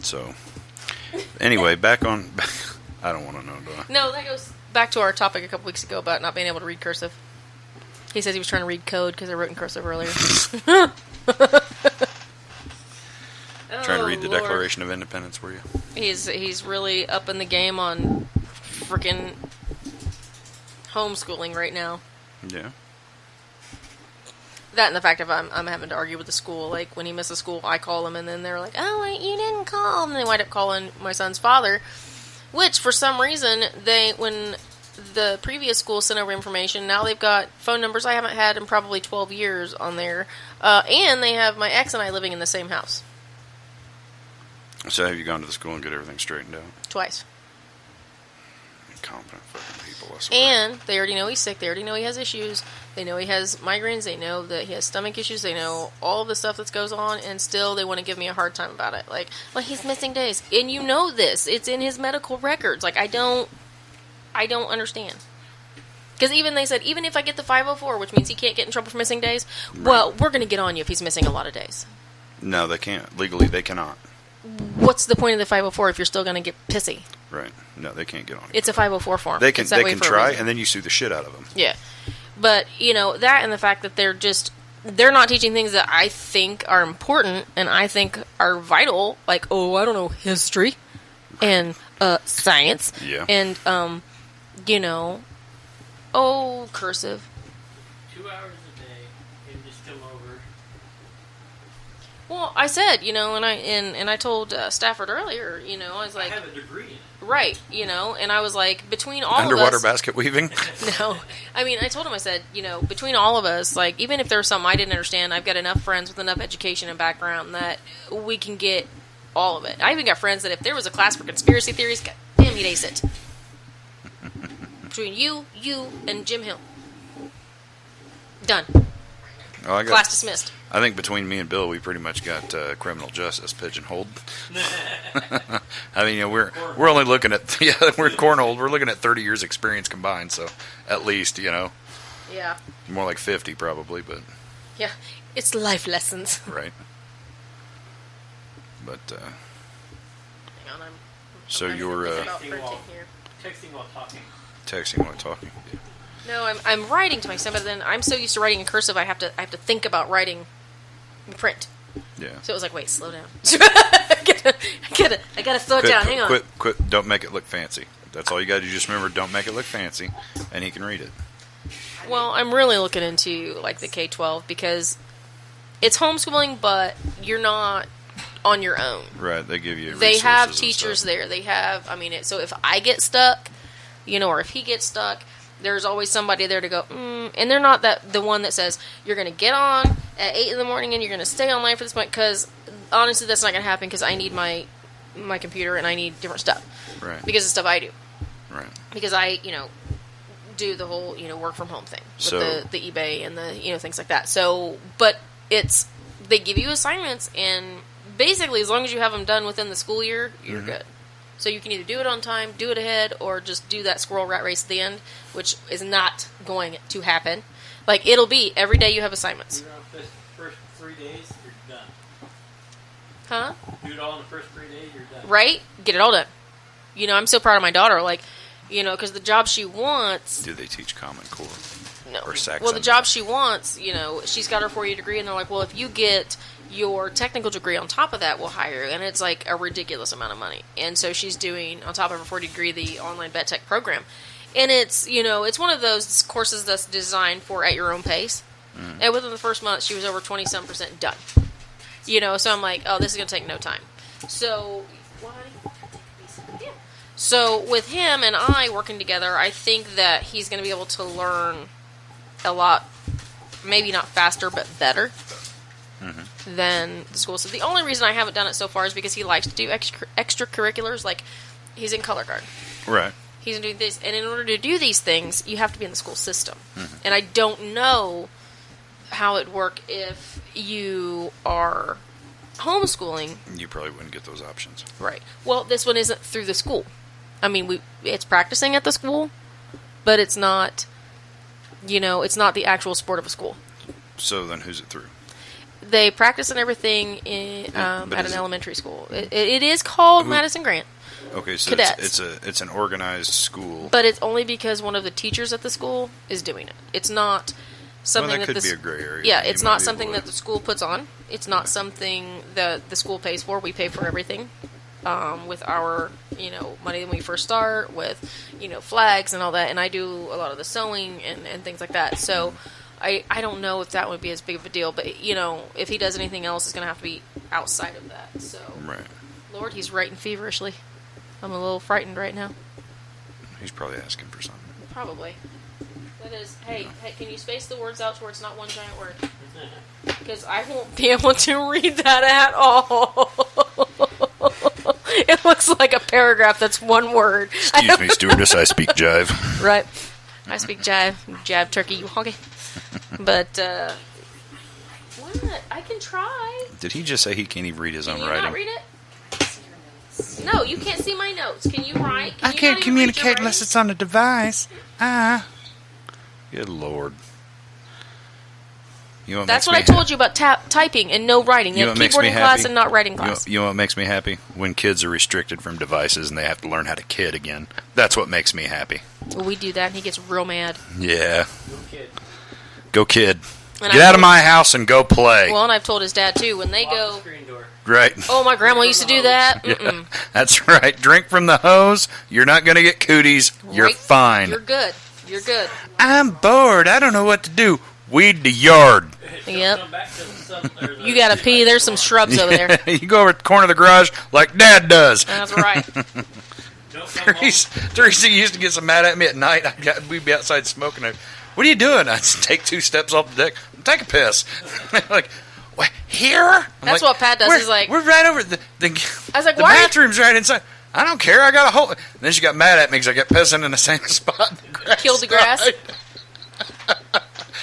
So, anyway, back on. I don't want to know, do I? No, that goes back to our topic a couple weeks ago about not being able to read cursive. He says he was trying to read code because I wrote in cursive earlier. Trying to read the Oh, Lord. Declaration of Independence, were you? He's really up in the game on freaking homeschooling right now. Yeah. That and the fact of I'm having to argue with the school. Like when he misses school, I call him, and then they're like, "Oh, wait, you didn't call." And they wind up calling my son's father, which for some reason when the previous school sent over information, now they've got phone numbers I haven't had in probably 12 years on there, and they have my ex and I living in the same house So have you gone to the school and get everything straightened out? twice. Incompetent fucking people, I swear. And they already know he's sick. They already know he has issues. They know he has migraines. They know that he has stomach issues. They know all of the stuff that goes on, and still they want to give me a hard time about it. Like he's missing days, and you know this. It's in his medical records. Like I don't understand. Because even they said, even if I get the 504, which means he can't get in trouble for missing days, well, we're going to get on you if he's missing a lot of days. No, they can't. Legally, they cannot. What's the point of the 504 if you're still going to get pissy? Right. No, they can't get on you. It's a 504 form. They can It's that way for a try, reason. and then you sue the shit out of them. Yeah. But, that and the fact that they're not teaching things that I think are important and I think are vital, like, I don't know, history and science. Yeah. And, cursive. 2 hours a day, and just come over. Well, I said, and I told Stafford earlier, I was I like, have a degree in it. right, and I was like, between all Underwater of us. basket weaving? No. I mean, I told him, I said, between all of us, like, even if there's something I didn't understand, I've got enough friends with enough education and background that we can get all of it. I even got friends that if there was a class for conspiracy theories, God damn, he'd ace it. Between you, and Jim Hill. Done. Oh, Class dismissed. I think between me and Bill, we pretty much got criminal justice pigeonholed. I mean, we're only looking at we're cornholed. We're looking at 30 years experience combined, so at least Yeah. more like 50 probably, but Yeah. It's life lessons. right. But Hang on, I'm so I'm you're thinking about printing here. Texting while talking. texting while talking. Yeah. No, I'm writing to my son, but then I'm so used to writing in cursive, I have to think about writing in print. Yeah. So it was like, wait, slow down. I gotta slow it down. Hang on. Quit. Don't make it look fancy. That's all you got to do. Just remember, don't make it look fancy, and he can read it. Well, I'm really looking into like the K-12 because it's homeschooling, but you're not on your own. Right. They give you. They have resources and teachers stuff. there. They have. I mean, so if I get stuck, or if he gets stuck, there's always somebody there to go. And they're not the one that says you're going to get on at 8 a.m. and you're going to stay online for this point. Because honestly, that's not going to happen. Because I need my computer and I need different stuff. Right. Because of stuff I do. Right. Because I do the whole work from home thing with So- the eBay and the things like that. So, but they give you assignments and basically as long as you have them done within the school year, you're good. So you can either do it on time, do it ahead, or just do that squirrel rat race at the end, which is not going to happen. Like it'll be every day you have assignments. Do it on the first 3 days, you're done. Huh? Do it all in the first 3 days, you're done. Right? Get it all done. I'm so proud of my daughter. Like, because the job she wants. Do they teach Common Core? No. Or Saxon? Well, the job she wants, she's got her 4-year degree, and they're like, well, if you get your technical degree on top of that, we'll hire you. And it's like a ridiculous amount of money. And so she's doing, on top of her 4-year degree, the online vet tech program. And it's, it's one of those courses that's designed for at your own pace. Mm. And within the first month, she was over 20-some% done. So I'm like, oh, this is going to take no time. So, yeah. So with him and I working together, I think that he's going to be able to learn a lot, maybe not faster, but better than the school. So the only reason I haven't done it so far is because he likes to do extracurriculars, like he's in color guard. Right. He's doing this. And in order to do these things, you have to be in the school system. And I don't know how it'd work if you are homeschooling. You probably wouldn't get those options. Right. Well, this one isn't through the school. I mean, it's practicing at the school, but it's not, it's not the actual sport of a school. So then who's it through? They practice and everything at an is it- elementary school. It is called Madison Grant, Okay, so Cadets. it's an organized school. but it's only because one of the teachers at the school is doing it. It's not something that could the be a gray area. Yeah, You it's might not be something able to- that the school puts on. It's not something that the school pays for. We pay for everything with our money when we first start, with flags and all that. And I do a lot of the sewing and things like that. So I don't know if that would be as big of a deal. But if he does anything else, it's going to have to be outside of that. So Right. Lord, he's writing feverishly. I'm a little frightened right now. He's probably asking for something. Probably. That is, hey, can you space the words out to where it's not one giant word? Because I won't be able to read that at all. It looks like a paragraph that's one word. Excuse me, stewardess, I speak jive. Right. I speak jive. Jive turkey, you hoggy. But, what? I can try. Did he just say he can't even read his Can own you writing? not read it? No, you can't see my notes. Can you write? Can I you can't not even read your communicate unless writing? it's on a device. Good Lord. You know That's what makes I me told you about typing and no writing. They You know have what makes keyboarding me class happy? and not writing You know, class. you know what makes me happy? When kids are restricted from devices and they have to learn how to kid again. That's what makes me happy. Well, we do that, and he gets real mad. Yeah. Little kid. Go kid. And Get out of my house and go play. Well, and I've told his dad, too, when they Lock the go, screen door. Right. oh, my grandma used to do that. Yeah, Mm-mm. that's right. Drink from the hose. You're not going to get cooties. You're Right. fine. You're good. You're good. I'm bored. I don't know what to do. Weed the yard. Yep. Come back to the or the- You gotta pee. There's some shrubs over there. You go over to the corner of the garage like Dad does. That's right. Don't come home. Teresa used to get so mad at me at night. We'd be outside smoking. What are you doing? I'd take 2 steps off the deck. Take a piss. Like, what, here? I'm That's like, what Pat does. We're, He's like, we're right over the I was like, the why? bathroom's right inside. I don't care. I got a hole. And then she got mad at me because I kept pissing in the same spot. Killed the grass?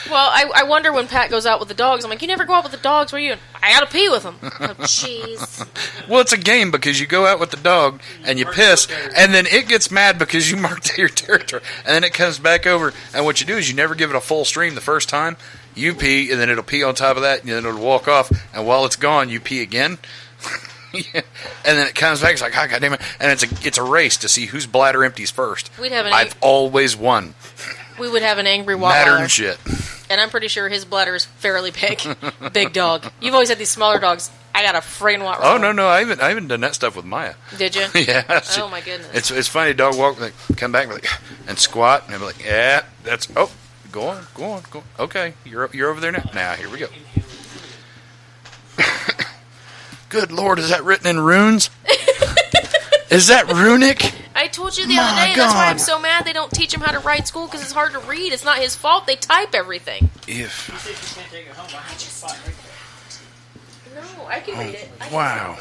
Well, I wonder when Pat goes out with the dogs. I'm like, you never go out with the dogs. Where are you? I gotta pee with them. Oh, jeez. Well, it's a game because you go out with the dog and you piss, and then it gets mad because you marked your territory, and then it comes back over. And what you do is you never give it a full stream the first time. You pee, and then it'll pee on top of that, and then it'll walk off. And while it's gone, you pee again. Yeah. And then it comes back. It's like, oh, God damn it! And it's a race to see whose bladder empties first. We'd have an I've always won. We would have an angry Matter Rottweiler. and shit. And I'm pretty sure his bladder is fairly big. Big dog. You've always had these smaller dogs. I got a friggin' Rottweiler. Oh no! I haven't done that stuff with Maya. Did you? Yeah. Oh my goodness. It's funny. Dog walk, like, come back, like, and squat, and I'm like, yeah, that's go on. Okay, you're over there now. Now here we go. Good Lord, is that written in runes? Is that runic? I told you the My other day. That's why I'm God. so mad they don't teach him how to write in school because it's hard to read. It's not his fault. They type everything. You said you can't take it home. I have a spot right there. No, I can read it. Wow.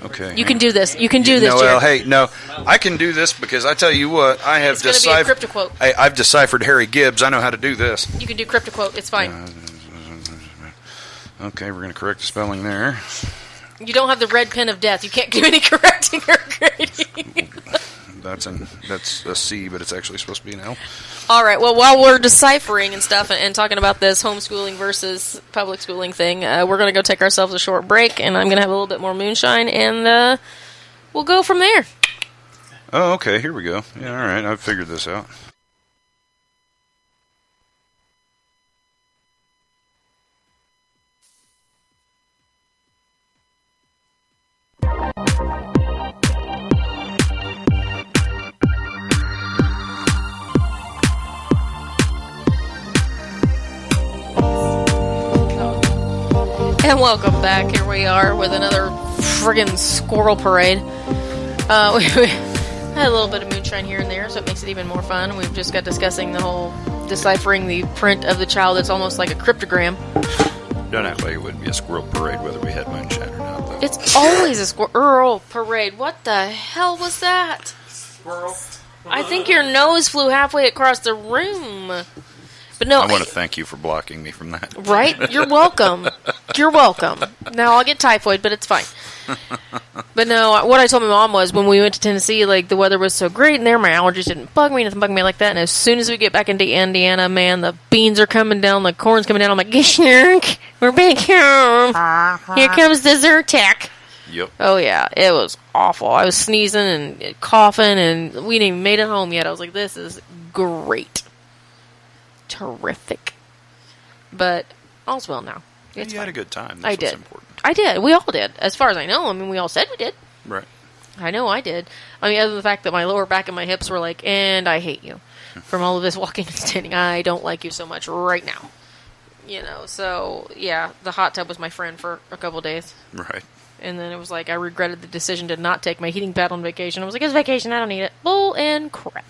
Okay. You can do this. You can do this, Noel, Jared. hey, no, I can do this because I tell you what, I have It's going to be a deciphered. crypto quote. I've deciphered Harry Gibbs. I know how to do this. You can do crypto quote. It's fine. Okay, we're going to correct the spelling there. You don't have the red pen of death. You can't do any correcting or grading. That's a C, but it's actually supposed to be an L. All right. Well, while we're deciphering and stuff and talking about this homeschooling versus public schooling thing, we're going to go take ourselves a short break, and I'm going to have a little bit more moonshine, and we'll go from there. Oh, okay, here we go. Yeah, all right, I've figured this out. And welcome back. Here we are with another friggin' squirrel parade. We had a little bit of moonshine here and there, so it makes it even more fun. We've just got discussing the whole deciphering the print of the child. It's almost like a cryptogram. Don't act like it wouldn't be a squirrel parade whether we had moonshine or not, though. It's always a squirrel parade. What the hell was that? Squirrel. I think your nose flew halfway across the room. But no, I want to thank you for blocking me from that. right? You're welcome. You're welcome. Now I'll get typhoid, but it's fine. But no, what I told my mom was when we went to Tennessee, like the weather was so great in there, my allergies didn't bug me, nothing bugged me like that. And as soon as we get back into Indiana, man, the beans are coming down, the corn's coming down. I'm like, Gishnerk, we're back home. Here comes the Zyrtec. Yep. Oh yeah, it was awful. I was sneezing and coughing, and we didn't even made it home yet. I was like, this is great. Terrific. But all's well now. It's You had fine. a good time. That's I what's did. important. I did. We all did. As far as I know. I mean, we all said we did. Right. I know I did. I mean, other than the fact that my lower back and my hips were like, and I hate you. From all of this walking and standing, I don't like you so much right now. You know, so, yeah, the hot tub was my friend for a couple days. Right. And then it was like, I regretted the decision to not take my heating pad on vacation. I was like, it's vacation, I don't need it. Bull and crap.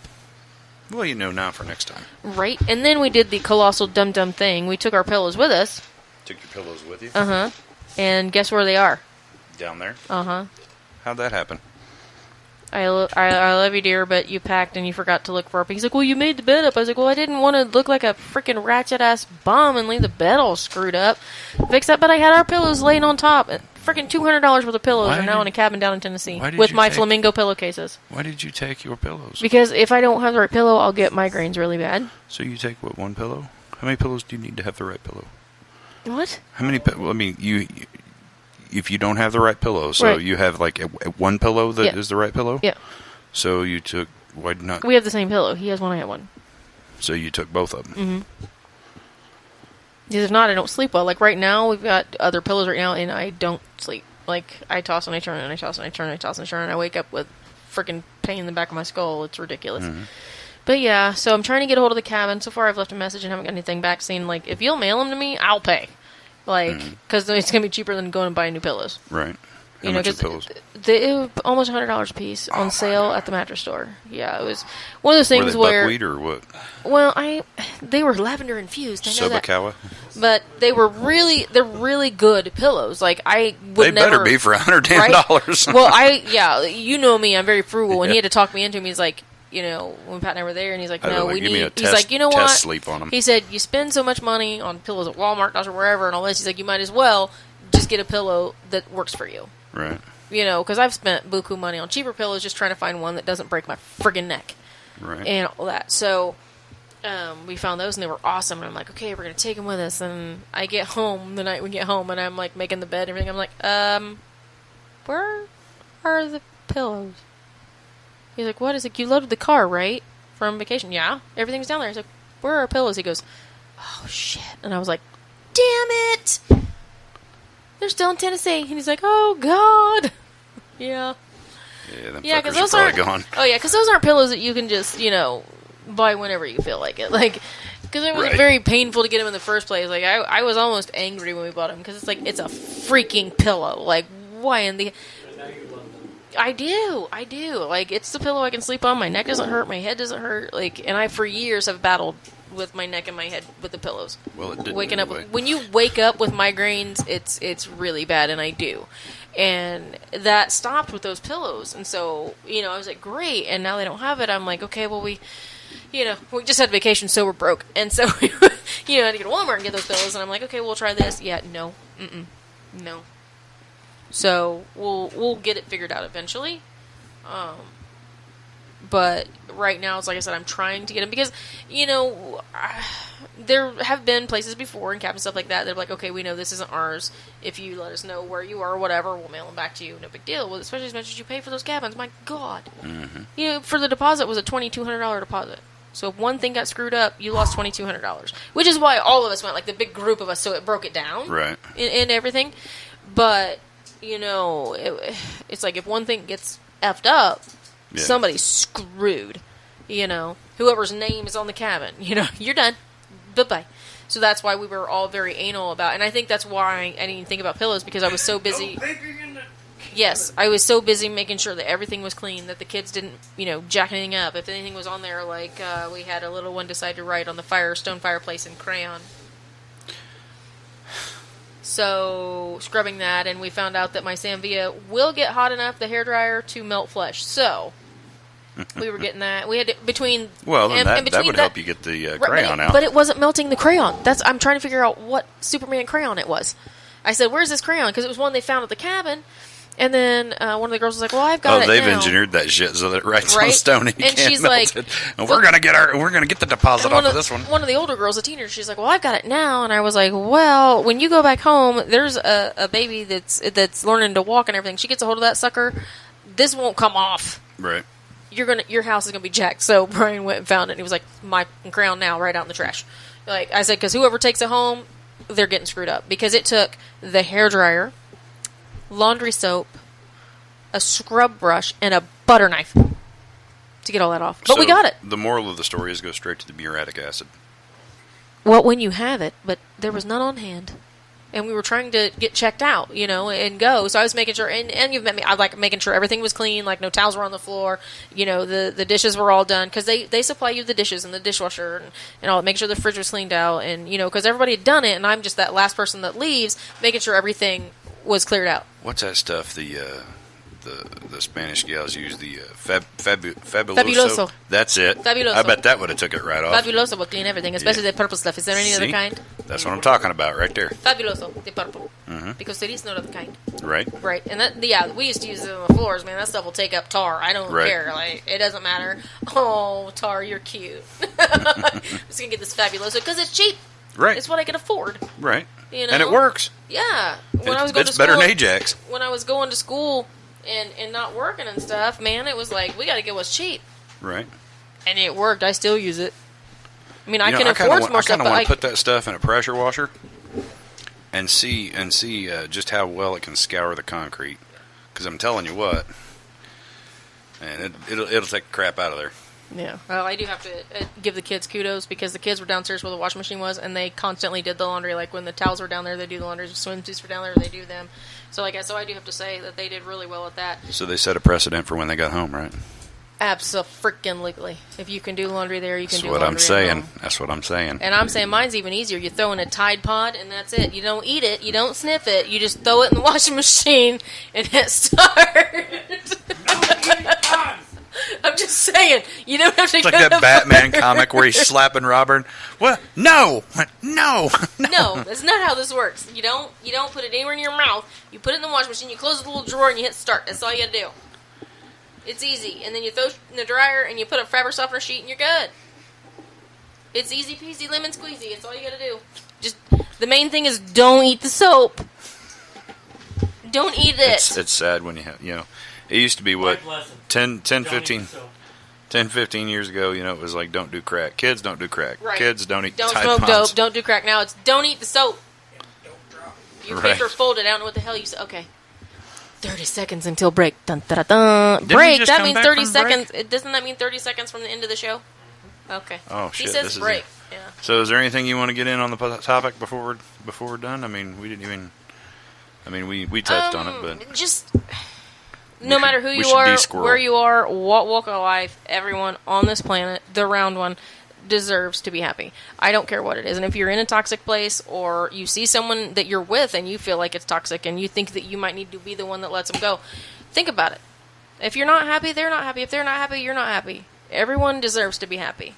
Well, you know now for next time. Right? And then we did the colossal dumb thing. We took our pillows with us. Took your pillows with you? Uh-huh. And guess where they are? Down there? Uh-huh. How'd that happen? I love you, dear, but you packed and you forgot to look for it. He's like, well, you made the bed up. I was like, well, I didn't want to look like a freaking ratchet-ass bum and leave the bed all screwed up. Fix that, but I had our pillows laying on top. Freaking $200 worth of pillows are now in a cabin down in Tennessee with my flamingo pillowcases. Why did you take your pillows? Because if I don't have the right pillow, I'll get migraines really bad. So you take, what, one pillow? How many pillows do you need to have the right pillow? What? How many? I mean, you if you don't have the right pillow, so Right. you have like one pillow that is the right pillow. Yeah. So you took why not? We have the same pillow. He has one. I have one. So you took both of them. Mm-hmm. Because if not, I don't sleep well. Like right now, we've got other pillows right now, and I don't sleep. Like I toss and I turn and I toss and I turn and I toss and I turn, and I wake up with freaking pain in the back of my skull. It's ridiculous. Mm-hmm. But yeah, so I'm trying to get a hold of the cabin. So far, I've left a message and haven't got anything back saying like, if you'll mail them to me, I'll pay. Like, because it's gonna be cheaper than going and buying new pillows. Right. How You know, much are because pillows? they were almost $100 a piece on sale at the mattress store. Yeah, it was one of those things Were they where, buckwheat or what? well, they were lavender infused. I know that, Sobakawa? but they're really good pillows. Like I would They never better be for $110. Right? Well, you know me, I'm very frugal, and he had to talk me into him. He's like, you know, when Pat and I were there, and he's like, no, we give me a need. He's test- like, you know test what? sleep on 'em. He said, you spend so much money on pillows at Walmart, or wherever, and all this. He's like, you might as well just get a pillow that works for you. Right. You know, because I've spent buku money on cheaper pillows just trying to find one that doesn't break my friggin' neck Right. and all that. So we found those, and they were awesome. And I'm like, okay, we're going to take them with us. And I get home the night we get home, and I'm, like, making the bed and everything. I'm like, where are the pillows? He's like, what? He's like, you loaded the car, right? From vacation. Yeah, everything's down there. He's like, where are our pillows? He goes, oh, shit. And I was like, damn it! They're still in Tennessee. And he's like, oh, God. Yeah. Yeah, them Yeah, fuckers because are those probably aren't. gone. Oh yeah, because those aren't pillows that you can just buy whenever you feel like it. Like, because it was Right. very painful to get them in the first place. Like I was almost angry when we bought them because it's like it's a freaking pillow. Like why in the? And now you love them. I do. Like it's the pillow I can sleep on. My neck doesn't hurt. My head doesn't hurt. Like, and I for years have battled with my neck and my head with the pillows. Well, it didn't Waking up anyway. when you wake up with migraines, it's really bad, and I do. And that stopped with those pillows, and so I was like, great. And now they don't have it. I'm like, okay, well we just had vacation, so we're broke, and so we had to go to Walmart and get those pillows. And I'm like, okay, we'll try this. Yeah, no, no. So we'll get it figured out eventually. But right now, it's like I said, I'm trying to get them because, there have been places before in cabin stuff like that. They're like, okay, we know this isn't ours. If you let us know where you are or whatever, we'll mail them back to you. No big deal. Well, especially as much as you pay for those cabins. My God. Mm-hmm. For the deposit was a $2,200 deposit. So if one thing got screwed up, you lost $2,200. Which is why all of us went, like the big group of us, so it broke it down. Right. And everything. But, it's like if one thing gets effed up, Yeah. somebody's screwed. Whoever's name is on the cabin. You're done. Bye-bye. So that's why we were all very anal about, and I think that's why I didn't think about pillows, because I was so busy. Yes, I was so busy making sure that everything was clean, that the kids didn't, jack anything up. If anything was on there, like we had a little one decide to write on the stone fireplace in crayon. So scrubbing that, and we found out that my Samvia will get hot enough, the hairdryer, to melt flesh. So we were getting that. We had to, between Well, then and that between would help you get the Right, crayon out. but it wasn't melting the crayon. I'm trying to figure out what Superman crayon it was. I said, "Where's this crayon?" Because it was one they found at the cabin. And then one of the girls was like, "Well, I've got it they've now." engineered that shit so that it writes on Right? stone and you And can't she's melt like, it. And we're gonna get the deposit And off of this one. One of the older girls, a teenager, she's like, "Well, I've got it now." And I was like, "Well, when you go back home, there's a baby that's learning to walk and everything. She gets a hold of that sucker. This won't come off. Right. Your house is gonna be jacked." So Brian went and found it, and he was like, "My crown now, right out in the trash." Like I said, because whoever takes it home, they're getting screwed up, because it took the hairdryer, laundry soap, a scrub brush, and a butter knife to get all that off. But we So got it. The moral of the story is go straight to the muriatic acid. Well, when you have it, but there was none on hand. And we were trying to get checked out, and go. So I was making sure, and you've met me, I like making sure everything was clean, like no towels were on the floor, the dishes were all done, because they supply you the dishes and the dishwasher and all, make sure the fridge was cleaned out, and, because everybody had done it, and I'm just that last person that leaves, making sure everything was cleared out. What's that stuff? the Spanish gals use the Fabuloso. Fabuloso. That's it. Fabuloso. I bet that would have took it right off. Fabuloso will clean everything, especially the purple stuff. Is there any other See? kind? That's what I'm talking about right there. Fabuloso, the purple. Mm-hmm. Because there is no other kind. Right. Right, and that we used to use it on the floors, man. That stuff will take up tar. I don't Right. care. Like, it doesn't matter. Oh, tar, you're cute. I'm just gonna get this Fabuloso because it's cheap. Right. It's what I can afford. Right. You know? And it works. Yeah. When I was going It's to better school, than Ajax. when I was going to school and not working and stuff, man, it was like we got to get what's cheap, Right. and it worked. I still use it. I mean, I You know, can I kinda afford want- more I stuff, kind of but want to put that stuff in a pressure washer and see just how well it can scour the concrete. Because I'm telling you what, and it'll take the crap out of there. yeah. Well, I do have to give the kids kudos because the kids were downstairs where the washing machine was, and they constantly did the laundry. Like when the towels were down there, they do the laundry. Swimsuits were down there, they do them. So I do have to say that they did really well at that. So they set a precedent for when they got home, right? Abso-freaking-lutely. If you can do laundry there, you can That's do what laundry I'm saying. at home. That's what I'm saying. And I'm saying mine's even easier. You throw in a Tide Pod, and that's it. You don't eat it. You don't sniff it. You just throw it in the washing machine and hit start. I'm just saying. You don't have to It's go like that to Batman work. comic where he's slapping Robin. Well, no. No, that's not how this works. You don't put it anywhere in your mouth. You put it in the washing machine, you close the little drawer, and you hit start. That's all you gotta do. It's easy. And then you throw it in the dryer, and you put a fabric softener sheet, and you're good. It's easy peasy lemon squeezy. It's all you gotta do. Just, the main thing is don't eat the soap. Don't eat it. It's sad when it used to be what, Life lesson. 10, Don't eat 15, soap. 10, 15 years ago, it was like don't do crack. Kids don't do crack. Right. Kids don't eat Don't Tide smoke Pods. dope. Don't do crack. Now it's don't eat the soap. Your Right. paper folded. I don't know what the hell you said. Okay. 30 seconds until break. Dun, da, da, dun. Didn't we Break. just That come means back 30 from break? seconds. Doesn't that mean 30 seconds from the end of the show? Okay. Oh, He shit, says this is break. it. Yeah. So is there anything you want to get in on the topic before we're done? I mean, we didn't even. I mean, we touched on it, but just no should- matter who we you should are, de-squirrel. where you are, what walk of life, everyone on this planet, the round one, deserves to be happy. I don't care what it is. And if you're in a toxic place or you see someone that you're with and you feel like it's toxic and you think that you might need to be the one that lets them go, think about it. If you're not happy, they're not happy. If they're not happy, you're not happy. Everyone deserves to be happy.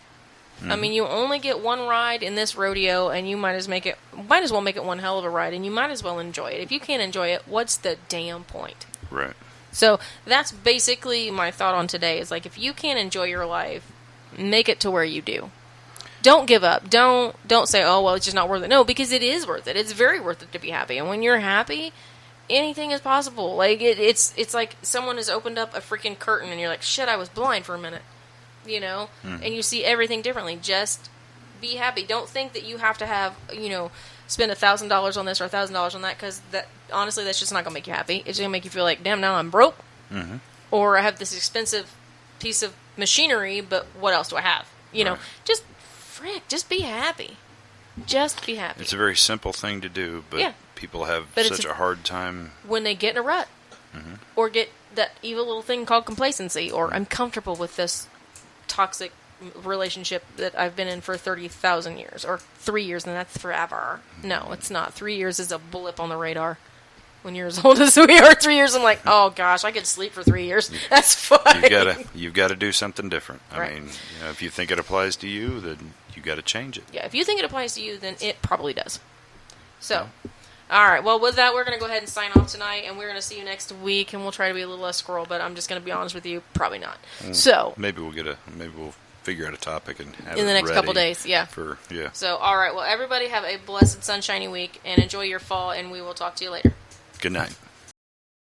I mean, you only get one ride in this rodeo, and you might as well make it one hell of a ride, and you might as well enjoy it. If you can't enjoy it, what's the damn point? right. So that's basically my thought on today. Is like, if you can't enjoy your life, make it to where you do. Don't give up. Don't say, oh well, it's just not worth it. No, because it is worth it. It's very worth it to be happy. And when you're happy, anything is possible. Like it's like someone has opened up a freaking curtain, and you're like, shit, I was blind for a minute. And you see everything differently. Just be happy. Don't think that you have to have, spend $1,000 on this or $1,000 on that, because that honestly, that's just not gonna make you happy. It's gonna make you feel like, damn, now I'm broke, or I have this expensive piece of machinery, but what else do I have? Right. Just be happy. Just be happy. It's a very simple thing to do, but Yeah. people have But it's such a hard time. When they get in a rut, or get that evil little thing called complacency, or I'm comfortable with this toxic relationship that I've been in for 30,000 years, or 3 years, and that's forever. No, it's not. 3 years is a blip on the radar. When you're as old as we are, 3 years, I'm like, oh gosh, I could sleep for 3 years. That's fine. You've got to do something different. I Right. mean, if you think it applies to you, then you got to change it. Yeah, if you think it applies to you, then it probably does. So, all right. Well, with that, we're going to go ahead and sign off tonight, and we're going to see you next week, and we'll try to be a little less squirrel, but I'm just going to be honest with you, probably not. So, Maybe we'll figure out a topic and have in the it next couple ready days, yeah. Yeah. So, all right. Well, everybody have a blessed, sunshiny week, and enjoy your fall, and we will talk to you later. Good night.